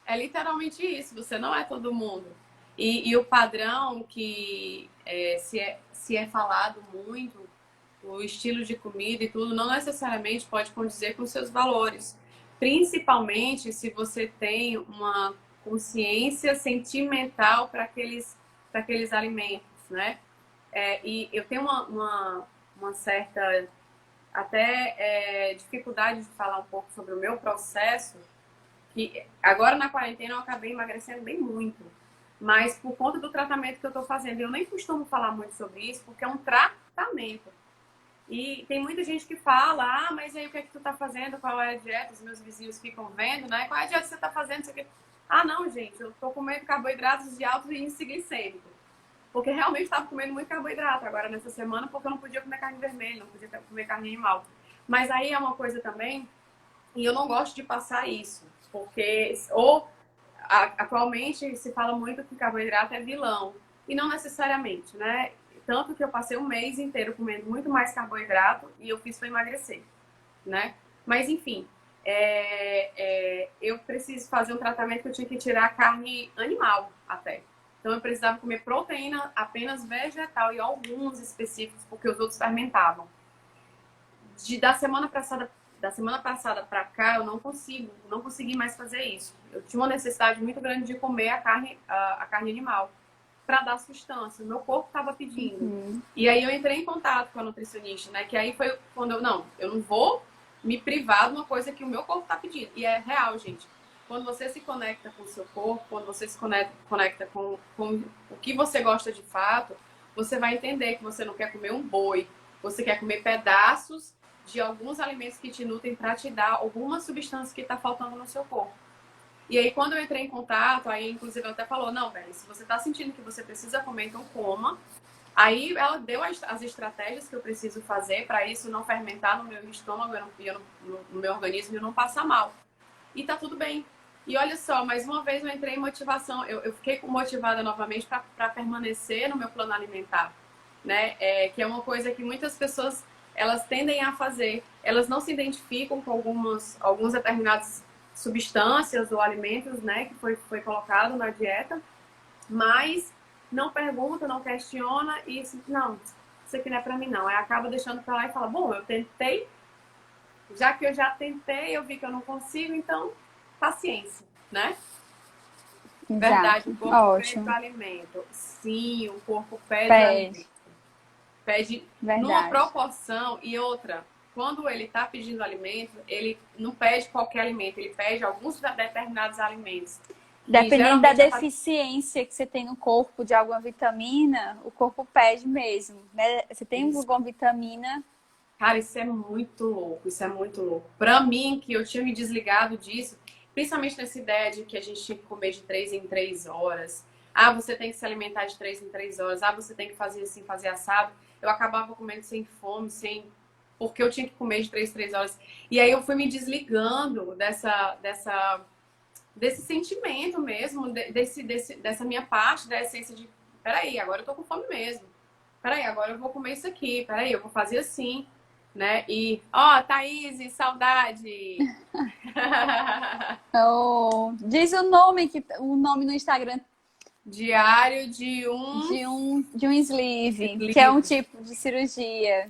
É literalmente isso, você não é todo mundo. E o padrão que se é falado muito, o estilo de comida e tudo, não necessariamente pode condizer com seus valores. Principalmente se você tem uma consciência sentimental para aqueles alimentos, né? E eu tenho uma certa até dificuldade de falar um pouco sobre o meu processo, que agora na quarentena eu acabei emagrecendo bem muito, mas por conta do tratamento que eu estou fazendo, eu nem costumo falar muito sobre isso, porque é um tratamento. E tem muita gente que fala, mas aí o que é que tu tá fazendo? Qual é a dieta? Os meus vizinhos ficam vendo, né? Qual é a dieta que você tá fazendo? Isso aqui. Não, gente, eu tô comendo carboidratos de alto índice glicêmico. Porque realmente estava comendo muito carboidrato agora nessa semana, porque eu não podia comer carne vermelha, não podia comer carne animal. Mas aí é uma coisa também, e eu não gosto de passar isso, porque atualmente se fala muito que carboidrato é vilão, e não necessariamente, né? Tanto que eu passei um mês inteiro comendo muito mais carboidrato e eu fiz foi emagrecer, né? Mas enfim, eu preciso fazer um tratamento que eu tinha que tirar a carne animal até. Então eu precisava comer proteína apenas vegetal e alguns específicos, porque os outros fermentavam. Da semana passada da semana passada para cá, eu não consegui mais fazer isso. Eu tinha uma necessidade muito grande de comer a carne animal para dar sustância. O meu corpo estava pedindo. E aí eu entrei em contato com a nutricionista, né? Que aí foi quando eu não vou me privar de uma coisa que o meu corpo está pedindo. E é real, gente. Quando você se conecta com o seu corpo, quando você se conecta com o que você gosta de fato, você vai entender que você não quer comer um boi, você quer comer pedaços de alguns alimentos que te nutrem para te dar alguma substância que está faltando no seu corpo. E aí, quando eu entrei em contato, aí, inclusive, ela até falou, não, velho, se você tá sentindo que você precisa comer, então coma. Aí, ela deu as estratégias que eu preciso fazer para isso não fermentar no meu estômago, no meu organismo e não passar mal. E tá tudo bem. E olha só, mais uma vez eu entrei em motivação, eu fiquei motivada novamente para permanecer no meu plano alimentar, né? Que é uma coisa que muitas pessoas, elas tendem a fazer. Elas não se identificam com alguns determinados substâncias ou alimentos, né, que foi colocado na dieta, mas não pergunta, não questiona e não, isso aqui não é pra mim não. Aí acaba deixando pra lá e fala, bom, eu tentei, já que eu já tentei, eu vi que eu não consigo, então paciência, né? Exato. Verdade, o corpo Ótimo. pede o alimento. Sim, o corpo pede o Pede. alimento. Pede numa Verdade. proporção e outra. Quando ele está pedindo alimento, ele não pede qualquer alimento, ele pede alguns determinados alimentos. Dependendo da deficiência que você tem no corpo de alguma vitamina, o corpo pede mesmo, né? Você tem alguma vitamina... Cara, isso é muito louco, isso é muito louco. Pra mim, que eu tinha me desligado disso, principalmente nessa ideia de que a gente tinha que comer de 3 em 3 horas. Ah, você tem que se alimentar de 3 em 3 horas. Ah, você tem que fazer assim, fazer assado. Eu acabava comendo sem fome, porque eu tinha que comer de 3 em 3 horas. E aí eu fui me desligando desse sentimento mesmo, dessa minha parte, da essência de peraí, agora eu tô com fome mesmo. Peraí, agora eu vou comer isso aqui. Peraí, eu vou fazer assim, né? E, Thaís, saudade! Oh, diz o nome no Instagram. Diário de um sleeve, que é um tipo de cirurgia.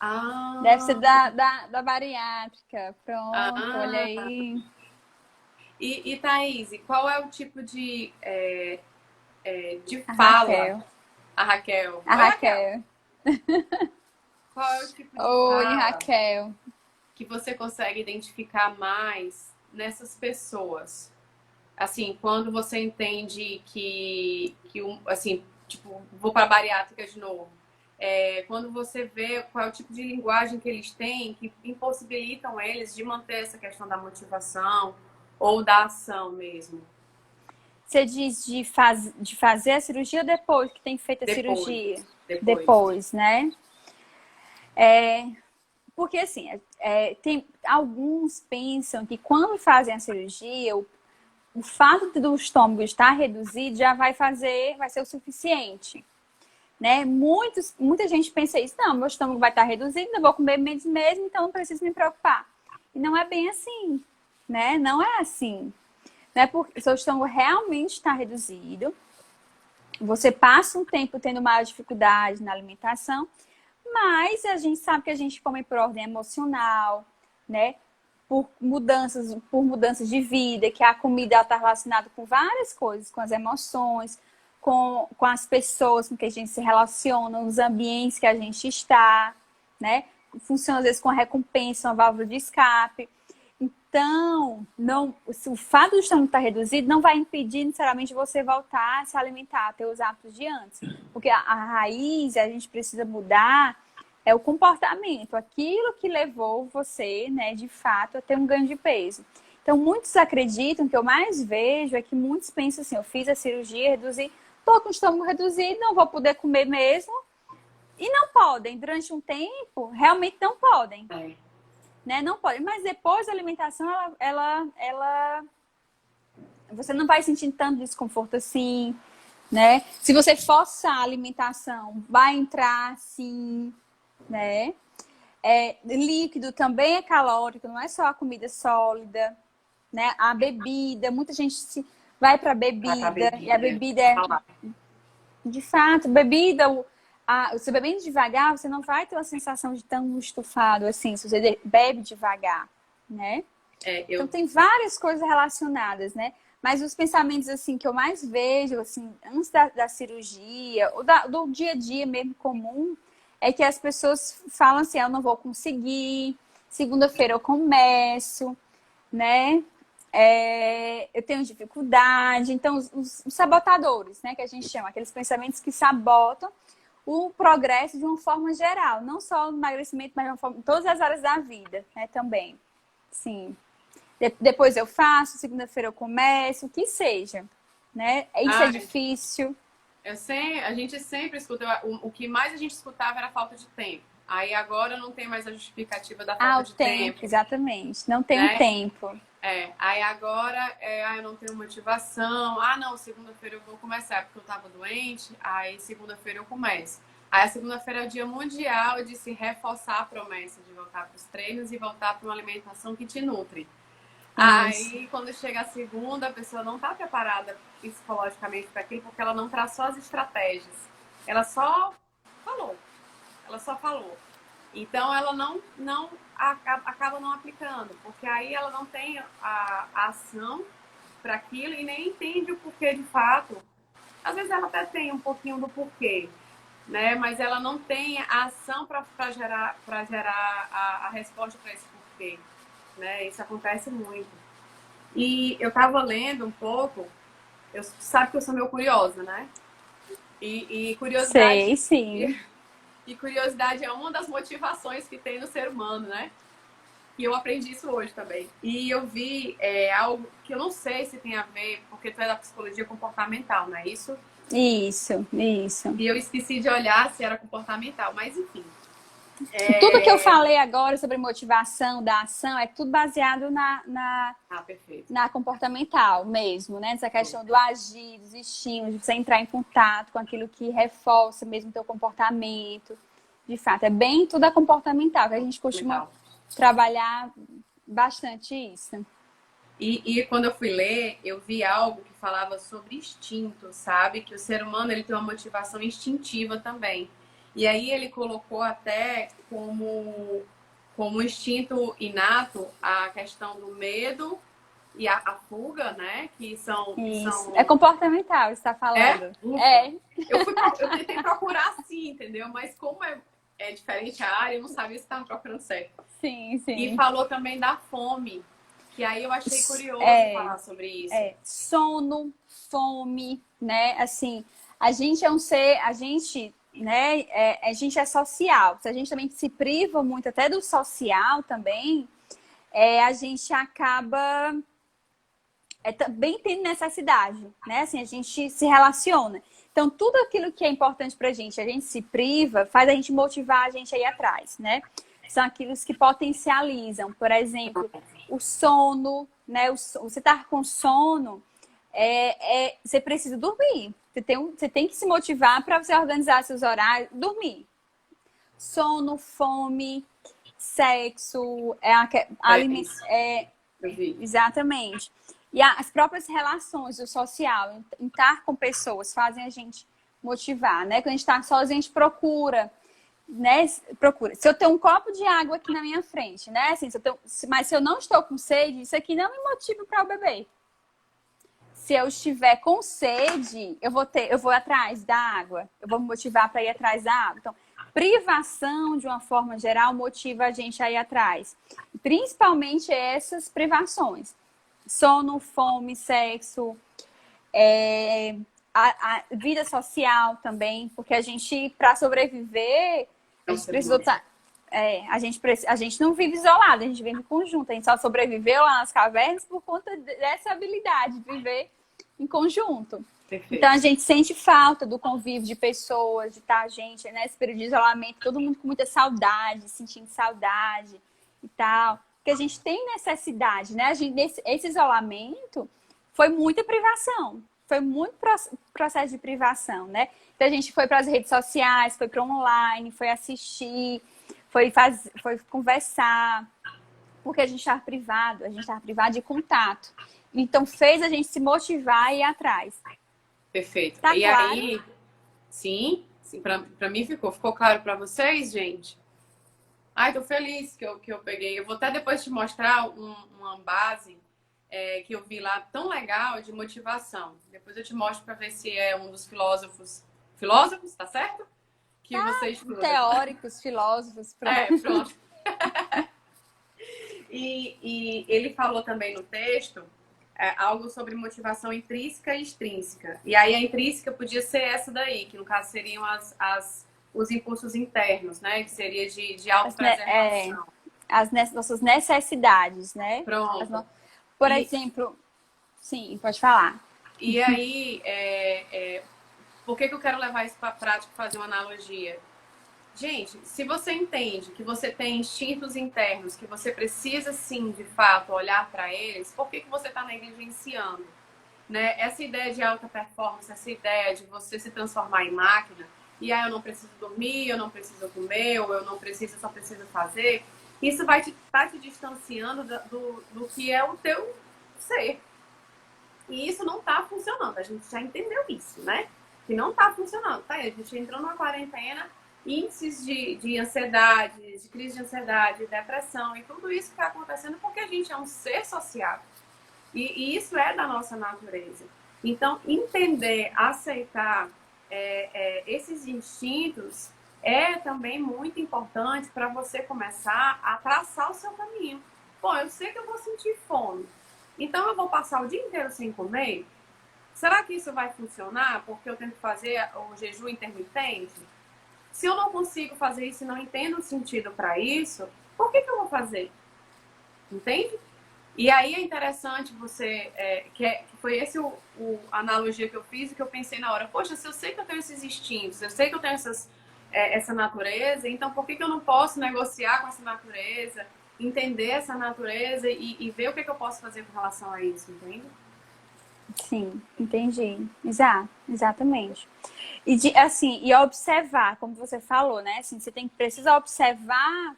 Ah. Deve ser da bariátrica. Pronto, olha aí. E Thaís, qual é o tipo de fala? A Raquel. A Raquel. Qual é o tipo de Oi, fala Raquel. que você consegue identificar mais nessas pessoas? Assim, quando você entende assim, tipo, vou para a bariátrica de novo. Quando você vê qual é o tipo de linguagem que eles têm que impossibilitam eles de manter essa questão da motivação ou da ação mesmo. Você diz de fazer a cirurgia ou depois que tem feito a cirurgia? Depois, né? Porque assim, alguns pensam que quando fazem a cirurgia, o fato do estômago estar reduzido já vai ser o suficiente. Né? Muita gente pensa isso, não, meu estômago vai estar reduzido, eu vou comer menos mesmo, então não preciso me preocupar. E não é bem assim, né? Não é assim. Né? Porque o seu estômago realmente está reduzido, você passa um tempo tendo maior dificuldade na alimentação, mas a gente sabe que a gente come por ordem emocional, né? Por mudanças de vida, que a comida está relacionada com várias coisas, com as emoções, com as pessoas com que a gente se relaciona, nos ambientes que a gente está, né? Funciona às vezes com a recompensa, uma válvula de escape. Então, o fato do estômago estar reduzido não vai impedir necessariamente você voltar a se alimentar, a ter os hábitos de antes. Porque a raiz, a gente precisa mudar, é o comportamento, aquilo que levou você, né, de fato, a ter um ganho de peso. Então, muitos acreditam, que eu mais vejo é que muitos pensam assim, eu fiz a cirurgia, reduzi, estou com o estômago reduzido, não vou poder comer mesmo. E não podem, durante um tempo, realmente não podem. Né? Não pode, mas depois da alimentação, você não vai sentir tanto desconforto assim, né? Se você forçar a alimentação, vai entrar sim, né? Líquido também é calórico, não é só a comida sólida, né? A bebida, muita gente vai para bebida, e a bebida é, de fato, bebida, você bebendo devagar, você não vai ter uma sensação de tão estufado assim, se você bebe devagar, né? Então tem várias coisas relacionadas, né? Mas os pensamentos assim que eu mais vejo, assim, antes da cirurgia, ou do dia a dia mesmo comum, é que as pessoas falam assim, eu não vou conseguir, segunda-feira eu começo, né? Eu tenho dificuldade. Então, os sabotadores, né? Que a gente chama, aqueles pensamentos que sabotam o progresso de uma forma geral. Não só o emagrecimento, mas em todas as áreas da vida, né? Também. Sim. Depois eu faço, segunda-feira eu começo, o que seja, né? Isso é difícil. A gente sempre escuta, o que mais a gente escutava era a falta de tempo. Aí agora não tem mais a justificativa da falta de tempo. Exatamente. Não tem um tempo. Aí agora eu não tenho motivação. Não, segunda-feira eu vou começar, porque eu tava doente, aí segunda-feira eu começo. Aí a segunda-feira é o dia mundial de se reforçar a promessa de voltar para os treinos e voltar para uma alimentação que te nutre. Aí, quando chega a segunda, a pessoa não está preparada psicologicamente para aquilo, porque ela não traçou as estratégias. Ela só falou. Então, ela acaba não aplicando, porque aí ela não tem a ação para aquilo e nem entende o porquê de fato. Às vezes ela até tem um pouquinho do porquê, né? Mas ela não tem a ação para gerar a resposta para esse porquê. Né? Isso acontece muito. E eu tava lendo um pouco, sabe que eu sou meio curiosa, né? E curiosidade. Sei, sim. E curiosidade é uma das motivações que tem no ser humano, né? E eu aprendi isso hoje também. E eu vi algo que eu não sei se tem a ver, porque tu é da psicologia comportamental, não é isso? Isso. E eu esqueci de olhar se era comportamental, mas enfim. Tudo que eu falei agora sobre motivação da ação é tudo baseado na comportamental mesmo, né? Essa questão do agir, dos estímulos, de você entrar em contato com aquilo que reforça mesmo o teu comportamento. De fato, é bem tudo comportamental, que a gente costuma trabalhar bastante isso. E quando eu fui ler, eu vi algo que falava sobre instinto, sabe? Que o ser humano ele tem uma motivação instintiva também. E aí ele colocou até como instinto inato a questão do medo e a fuga, né? Que são... É comportamental, você está falando. Eu tentei procurar assim, entendeu? Mas como é diferente a área, eu não sabia se estava procurando certo. Sim. E falou também da fome, que aí eu achei curioso falar sobre isso. Sono, fome, né? Assim, a gente é um ser... né? A gente é social. Se a gente também se priva muito até do social também, a gente acaba também tendo necessidade, né? Assim, a gente se relaciona. Então, tudo aquilo que é importante pra gente, a gente se priva, faz a gente motivar a gente a ir atrás, né? São aqueles que potencializam. Por exemplo, o sono, né? Você tá com sono, você precisa dormir. Você tem que se motivar para você organizar seus horários, dormir. Sono, fome, sexo, alimentação. Exatamente. E as próprias relações, o social, estar com pessoas, fazem a gente motivar, né? Quando a gente está sozinho, a gente procura, né? Se eu tenho um copo de água aqui na minha frente, né? Assim, mas se eu não estou com sede, isso aqui não me motiva para o beber. Se eu estiver com sede, eu vou atrás da água. Eu vou me motivar para ir atrás da água. Então, privação, de uma forma geral, motiva a gente a ir atrás. Principalmente essas privações. Sono, fome, sexo, a vida social também. Porque a gente, para sobreviver, a gente precisou estar... a gente não vive isolado, a gente vive em conjunto. A gente só sobreviveu lá nas cavernas por conta dessa habilidade de viver em conjunto. Perfeito. Então a gente sente falta do convívio de pessoas, de estar gente, né? Nesse período de isolamento, todo mundo com muita saudade, sentindo saudade e tal. Porque a gente tem necessidade, né? Esse isolamento foi muita privação. Foi muito processo de privação, né? Então a gente foi para as redes sociais, foi para online, foi assistir, foi conversar, porque a gente estava privado de contato. Então, fez a gente se motivar e ir atrás. Perfeito. Tá e claro? aí, sim, Assim, pra mim ficou claro pra vocês, gente? Ai, tô feliz que eu peguei. Eu vou até depois te mostrar uma base que eu vi lá tão legal de motivação. Depois eu te mostro pra ver se é um dos filósofos. Filósofos, tá certo? Que você estuda. Teóricos, filósofos. Pronto. E ele falou também no texto algo sobre motivação intrínseca e extrínseca. E aí a intrínseca podia ser essa daí, que no caso seriam os impulsos internos, né? Que seria de autopreservação. As nossas necessidades, né? Pronto. Por exemplo, sim, pode falar. E aí, por que eu quero levar isso para a prática e fazer uma analogia? Gente, se você entende que você tem instintos internos, que você precisa sim, de fato, olhar para eles, por que você está negligenciando? Né? Essa ideia de alta performance, essa ideia de você se transformar em máquina, e aí eu não preciso dormir, eu não preciso comer, ou eu não preciso, só preciso fazer, isso vai estar te distanciando do que é o teu ser. E isso não está funcionando, a gente já entendeu isso, né? Que não está funcionando, tá? A gente entrou numa quarentena, índices de ansiedade, de crise de ansiedade, depressão e tudo isso está acontecendo porque a gente é um ser sociável. E isso é da nossa natureza. Então, entender, aceitar esses instintos é também muito importante para você começar a traçar o seu caminho. Bom, eu sei que eu vou sentir fome, então eu vou passar o dia inteiro sem comer? Será que isso vai funcionar porque eu tenho que fazer o jejum intermitente? Se eu não consigo fazer isso e não entendo o sentido para isso, por que eu vou fazer? Entende? E aí é interessante você... que foi esse a analogia que eu fiz e que eu pensei na hora. Poxa, se eu sei que eu tenho esses instintos, eu sei que eu tenho essa natureza, então por que eu não posso negociar com essa natureza, entender essa natureza e ver o que eu posso fazer com relação a isso, entende? Sim, entendi. Exatamente. E observar, como você falou, né? Assim, você precisa observar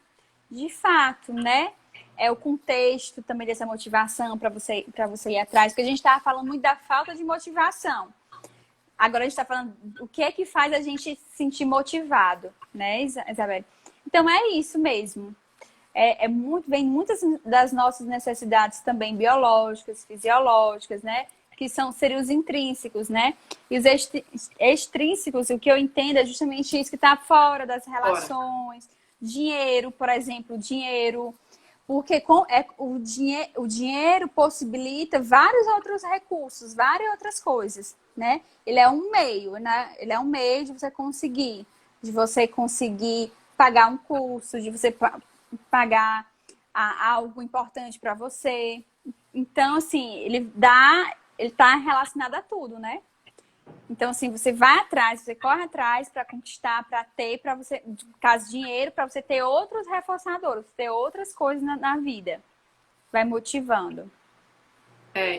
de fato, né? O contexto também dessa motivação para você ir atrás, porque a gente estava falando muito da falta de motivação. Agora a gente está falando o que é que faz a gente se sentir motivado, né, Isabel? Então é isso mesmo. Vem muitas das nossas necessidades também biológicas, fisiológicas, né? Que seriam os intrínsecos, né? E os extrínsecos, o que eu entendo é justamente isso que está fora das relações. Dinheiro, por exemplo, porque o dinheiro possibilita vários outros recursos, várias outras coisas, né? Ele é um meio, né? Ele é um meio de você conseguir pagar um curso, de você pagar algo importante para você. Então, assim, ele está relacionado a tudo, né? Então, assim, você vai atrás, você corre atrás para conquistar, para ter, para você, no caso, dinheiro, para você ter outros reforçadores, ter outras coisas na vida. Vai motivando.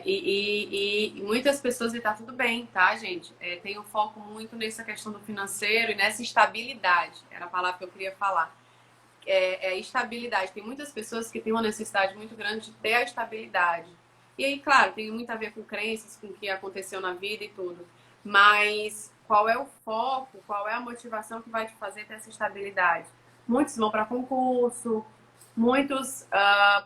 E muitas pessoas, e tá tudo bem, tá, gente? Tem um foco muito nessa questão do financeiro e nessa estabilidade. Era a palavra que eu queria falar. Estabilidade. Tem muitas pessoas que têm uma necessidade muito grande de ter a estabilidade. E aí, claro, tem muito a ver com crenças, com o que aconteceu na vida e tudo. Mas qual é o foco, qual é a motivação que vai te fazer ter essa estabilidade? Muitos vão para concurso, muitos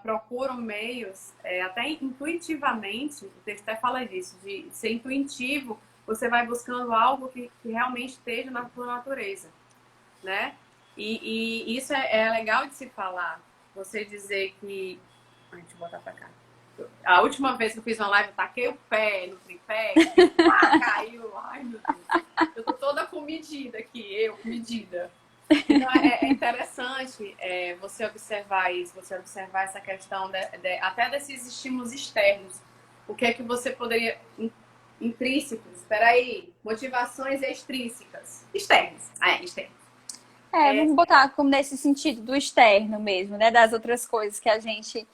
procuram meios, até intuitivamente, o texto até fala disso, de ser intuitivo, você vai buscando algo que realmente esteja na tua natureza, né? E isso é legal de se falar, você dizer que... Deixa eu botar pra cá. A última vez que eu fiz uma live, eu taquei o pé no tripé, caiu. Ai, meu Deus. Eu tô toda comedida aqui, comedida. Então, é interessante você observar isso, você observar essa questão até desses estímulos externos. O que é que você poderia... Intrínsecos, espera motivações extrínsecas. Externas. Externas. Vamos botar como nesse sentido do externo mesmo, né? Das outras coisas que a gente...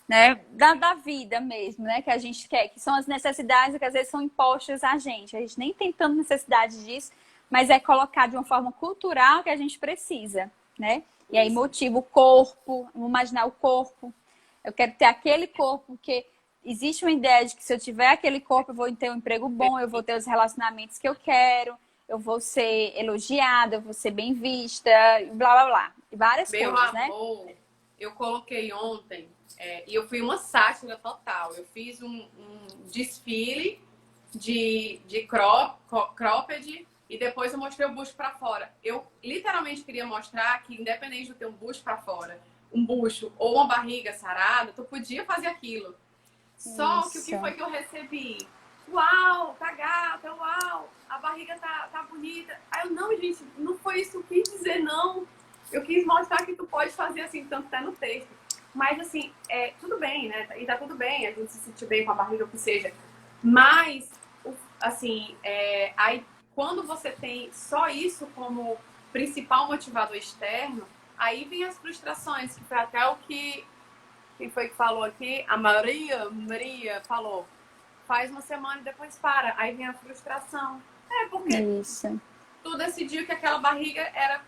Né? Da vida mesmo, né? Que a gente quer, que são as necessidades que às vezes são impostas a gente nem tem tanta necessidade disso, mas é colocar de uma forma cultural que a gente precisa, né? E aí motiva o corpo, vamos imaginar o corpo. Eu quero ter aquele corpo, porque existe uma ideia de que se eu tiver aquele corpo, eu vou ter um emprego bom, eu vou ter os relacionamentos que eu quero. eu vou ser elogiada, eu vou ser bem vista, blá blá blá. E várias Meu coisas, né? amor, eu coloquei ontem, e eu fui uma sátira total. Eu fiz um desfile de cropped e depois eu mostrei o busto pra fora. Eu literalmente queria mostrar que, independente de eu ter um busto pra fora, um busto ou uma barriga sarada, tu podia fazer aquilo. Só que o que foi que eu recebi? Uau, tá gata, uau, a barriga tá bonita. Aí eu, não, gente, não foi isso que eu quis dizer, não. Eu quis mostrar que tu pode fazer assim, tanto tá no texto. Mas assim, tudo bem, né? E tá tudo bem, a gente se sentir bem com a barriga, o que seja. Mas, assim, aí quando você tem só isso como principal motivador externo, aí vem as frustrações, que foi até o que... Quem foi que falou aqui? A Maria falou. Faz uma semana e depois para. Aí vem a frustração. Porque Isso. tu decidiu que aquela barriga era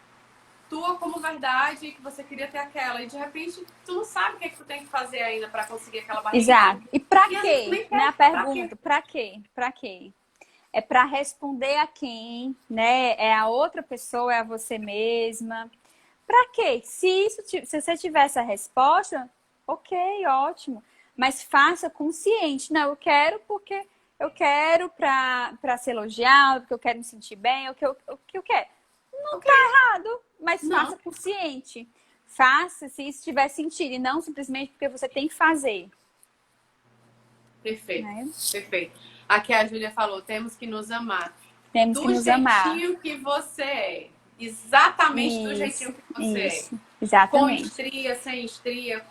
tua como verdade e que você queria ter aquela. E de repente, tu não sabe o que é que tu tem que fazer ainda para conseguir aquela barriga. Exato. E pra E quê? Né, a pergunta, pra quê? Pra quê? É para responder a quem, né? É a outra pessoa, é a você mesma. Pra quê? Se você tiver essa resposta, ok, ótimo. Mas faça consciente. Não, eu quero porque eu quero para ser elogiado, porque eu quero me sentir bem, o que eu quero. Não tá errado, mas faça consciente. Faça se isso tiver sentido e não simplesmente porque você tem que fazer. Perfeito, Né? perfeito. Aqui a Júlia falou, temos que nos amar. Temos que nos amar. Do jeitinho que você é. Exatamente do jeitinho que você é. Exatamente. Com estria, sem estria,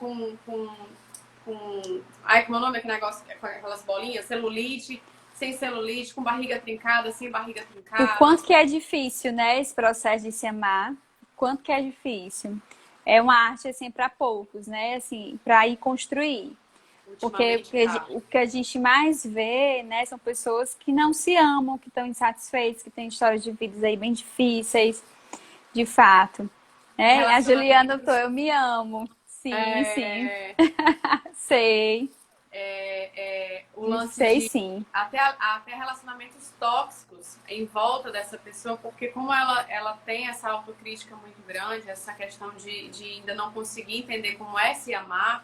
ai, como é o nome daquele negócio com aquelas bolinhas? Celulite, sem celulite, com barriga trincada, sem barriga trincada. O quanto que é difícil, né, esse processo de se amar. O quanto que é difícil. É uma arte, assim, para poucos, né, assim, para ir construir. Porque o que a gente mais vê, né, são pessoas que não se amam, que estão insatisfeitas, que têm histórias de vidas aí bem difíceis, de fato. Né? A Juliana, eu me amo. Sim, sim. Sei. O lance sei, sim. Até relacionamentos tóxicos em volta dessa pessoa, porque como ela tem essa autocrítica muito grande, essa questão de ainda não conseguir entender como é se amar,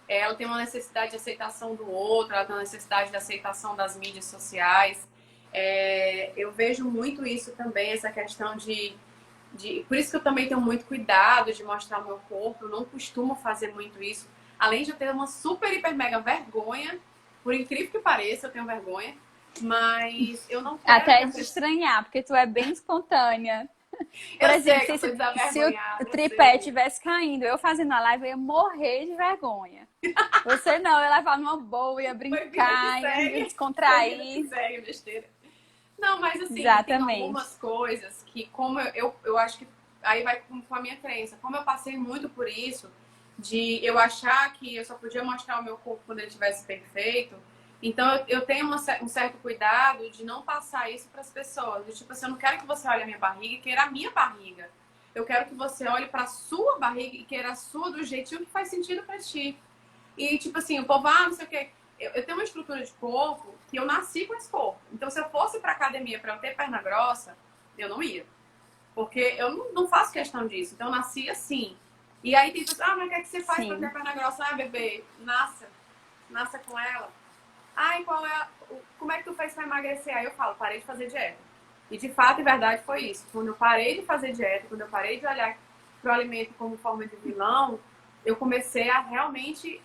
ela tem uma necessidade de aceitação do outro, ela tem uma necessidade de aceitação das mídias sociais. Eu vejo muito isso também, essa questão por isso que eu também tenho muito cuidado de mostrar o meu corpo, eu não costumo fazer muito isso. Além de eu ter uma super, hiper, mega vergonha, por incrível que pareça, eu tenho vergonha, mas eu não quero... Até de estranhar, porque tu é bem espontânea. Por exemplo, se o tripé estivesse caindo, eu fazendo a live, eu ia morrer de vergonha. Você não, eu ia levar numa boa, ia brincar, ia descontrair. Besteira. Não, mas assim, exatamente. Tem algumas coisas que, como eu acho que aí vai com a minha crença, como eu passei muito por isso, de eu achar que eu só podia mostrar o meu corpo quando ele estivesse perfeito, então eu tenho um certo cuidado de não passar isso para as pessoas. Tipo assim, eu não quero que você olhe a minha barriga e queira a minha barriga. Eu quero que você olhe para a sua barriga e queira a sua do jeitinho que faz sentido para ti. E tipo assim, o povo, não sei o quê. Eu tenho uma estrutura de corpo que eu nasci com esse corpo. Então, se eu fosse pra academia pra eu ter perna grossa, eu não ia. Porque eu não faço questão disso. Então, eu nasci assim. E aí tem pessoas, mas o que é que você faz pra ter perna grossa? Bebê, nasça com ela. Como é que tu fez pra emagrecer? Aí eu falo, parei de fazer dieta. E de fato e verdade foi isso. Quando eu parei de fazer dieta, quando eu parei de olhar pro alimento como forma de vilão, eu comecei a realmente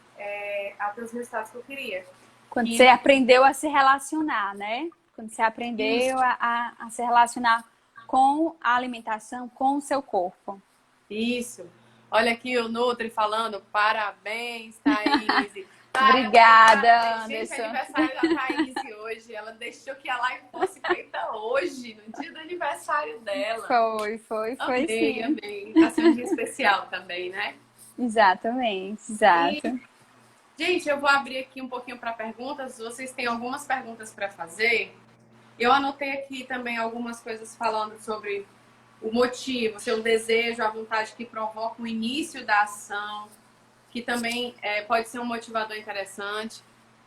a ter os resultados que eu queria. Quando você aprendeu a se relacionar, né? Quando você aprendeu a se relacionar com a alimentação, com o seu corpo. Isso. Olha aqui o Nutri falando, parabéns, Thaís. Obrigada, Anderson. Gente, aniversário da Thaís hoje. Ela deixou que a live fosse feita hoje, no dia do aniversário dela. Foi sim. Amei. Vai ser um dia especial também, né? Exatamente, exato. Gente, eu vou abrir aqui um pouquinho para perguntas. Vocês têm algumas perguntas para fazer? Eu anotei aqui também algumas coisas falando sobre o motivo, seu desejo, a vontade que provoca o início da ação, que também pode ser um motivador interessante.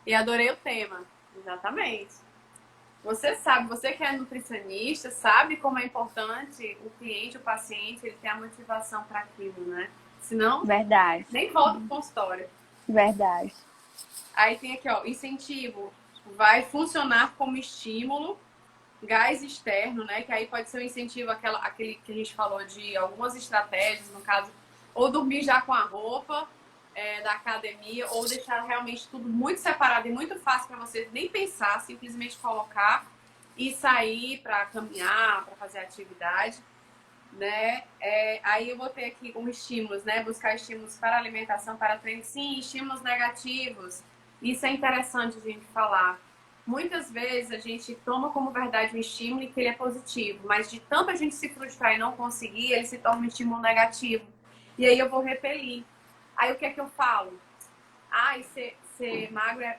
E adorei o tema. Exatamente. Você sabe, você que é nutricionista, sabe como é importante o cliente, o paciente, ele ter a motivação para aquilo, né? Senão, Verdade, nem volta pro consultório. verdade. Aí tem aqui, ó, incentivo. Vai funcionar como estímulo, gás externo, né? Que aí pode ser um incentivo, aquele que a gente falou de algumas estratégias, no caso, ou dormir já com a roupa da academia, ou deixar realmente tudo muito separado e muito fácil para você nem pensar, simplesmente colocar e sair para caminhar, para fazer atividade, né? Aí eu botei aqui um estímulos, né? Buscar estímulos para alimentação, para treino. Sim, estímulos negativos. Isso é interessante a gente falar. Muitas vezes a gente toma como verdade um estímulo e que ele é positivo, mas de tanto a gente se frustrar e não conseguir, ele se torna um estímulo negativo. E aí eu vou repelir. Aí o que é que eu falo? Ai, ser magra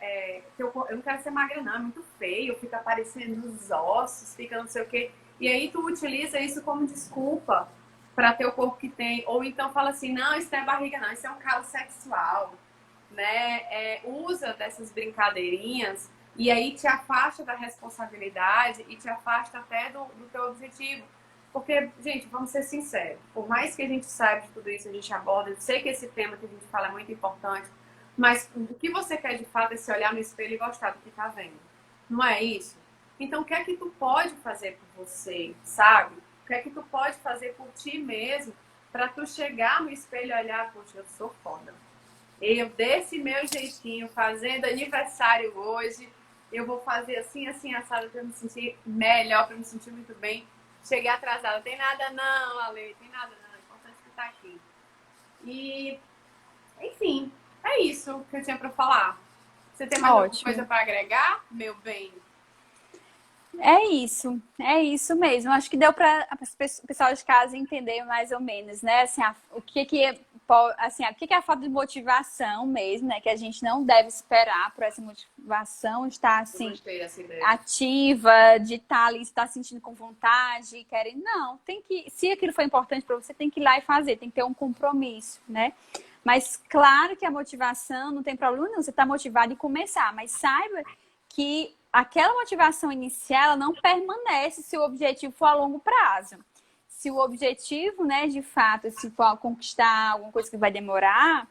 eu não quero ser magra, não, é muito feio, fica aparecendo os ossos, fica não sei o quê. E aí tu utiliza isso como desculpa para ter o corpo que tem. Ou então fala assim, não, isso não é barriga, não, isso é um calo sexual, né? Usa dessas brincadeirinhas e aí te afasta da responsabilidade e te afasta até do teu objetivo. Porque, gente, vamos ser sinceros, por mais que a gente saiba de tudo isso, a gente aborda, eu sei que esse tema que a gente fala é muito importante, mas o que você quer de fato é se olhar no espelho e gostar do que tá vendo. Não é isso? Então, o que é que tu pode fazer por você, sabe? O que é que tu pode fazer por ti mesmo para tu chegar no espelho e olhar, poxa, eu sou foda. Eu, desse meu jeitinho, fazendo aniversário hoje, eu vou fazer assim, assim, assado para me sentir melhor, para me sentir muito bem. Cheguei atrasada. Tem nada não, Ale, tem nada não. É importante que tá aqui. E, enfim, é isso que eu tinha para falar. Você tem mais alguma coisa para agregar, meu bem? É isso mesmo. Acho que deu para o pessoal de casa entender mais ou menos, né? Assim, o que é a falta de motivação mesmo, né? Que a gente não deve esperar por essa motivação estar assim ativa, de estar ali, estar sentindo com vontade, querendo. Não, tem que, se aquilo for importante para você, tem que ir lá e fazer, tem que ter um compromisso, né? Mas claro que a motivação não tem problema não, você está motivado em começar, mas saiba que aquela motivação inicial ela não permanece se o objetivo for a longo prazo. Se o objetivo, né, de fato, se for conquistar alguma coisa que vai demorar,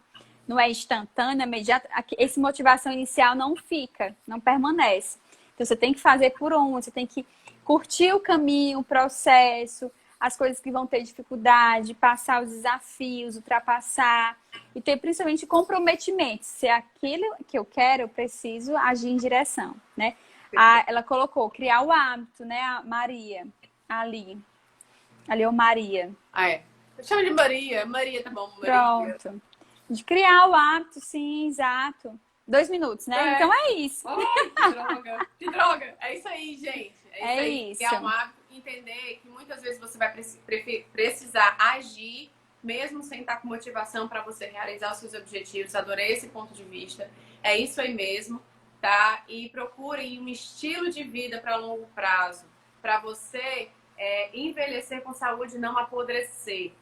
não é instantâneo, é imediato, essa motivação inicial não fica, não permanece. Então você tem que fazer por onde, você tem que curtir o caminho, o processo, as coisas que vão ter dificuldade, passar os desafios, ultrapassar e ter principalmente comprometimento. Se é aquilo que eu quero, eu preciso agir em direção, né? Ela colocou criar o hábito, né? A Maria, ali é o Maria. Chama de Maria. Maria, tá bom, Maria. Pronto. De criar o hábito, sim, exato. 2 minutos, né? Então é isso. Oh, que droga. Que droga. É isso aí, gente. É isso. Criar um hábito, entender que muitas vezes você vai precisar agir, mesmo sem estar com motivação para você realizar os seus objetivos. Adorei esse ponto de vista. É isso aí mesmo, tá? E procurem um estilo de vida para longo prazo, para você envelhecer com saúde e não apodrecer.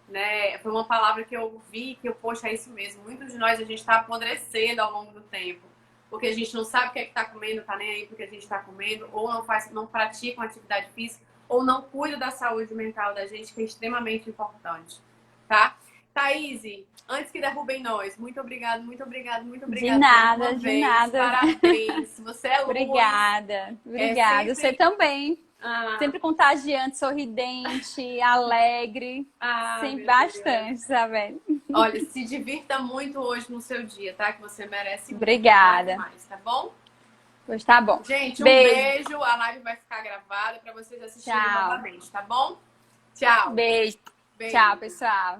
Né? Foi uma palavra que eu ouvi, que eu, poxa, é isso mesmo. Muitos de nós, a gente está apodrecendo ao longo do tempo. Porque a gente não sabe o que é que está comendo, tá nem aí porque a gente está comendo, ou não pratica uma atividade física, ou não cuida da saúde mental da gente, que é extremamente importante, tá? Thaís, antes que derrubem nós, muito obrigada, muito obrigada, muito obrigada. De nada. Parabéns, você é luz. Obrigada. Sempre... Você também. Sempre contagiante, sorridente, alegre. Sempre bastante, Isabelle. Olha, se divirta muito hoje no seu dia, tá? Que você merece Obrigada. muito mais, tá bom? Pois tá bom. Gente, um beijo. A live vai ficar gravada para vocês assistirem novamente, tá bom? Tchau. Beijo. Tchau, pessoal.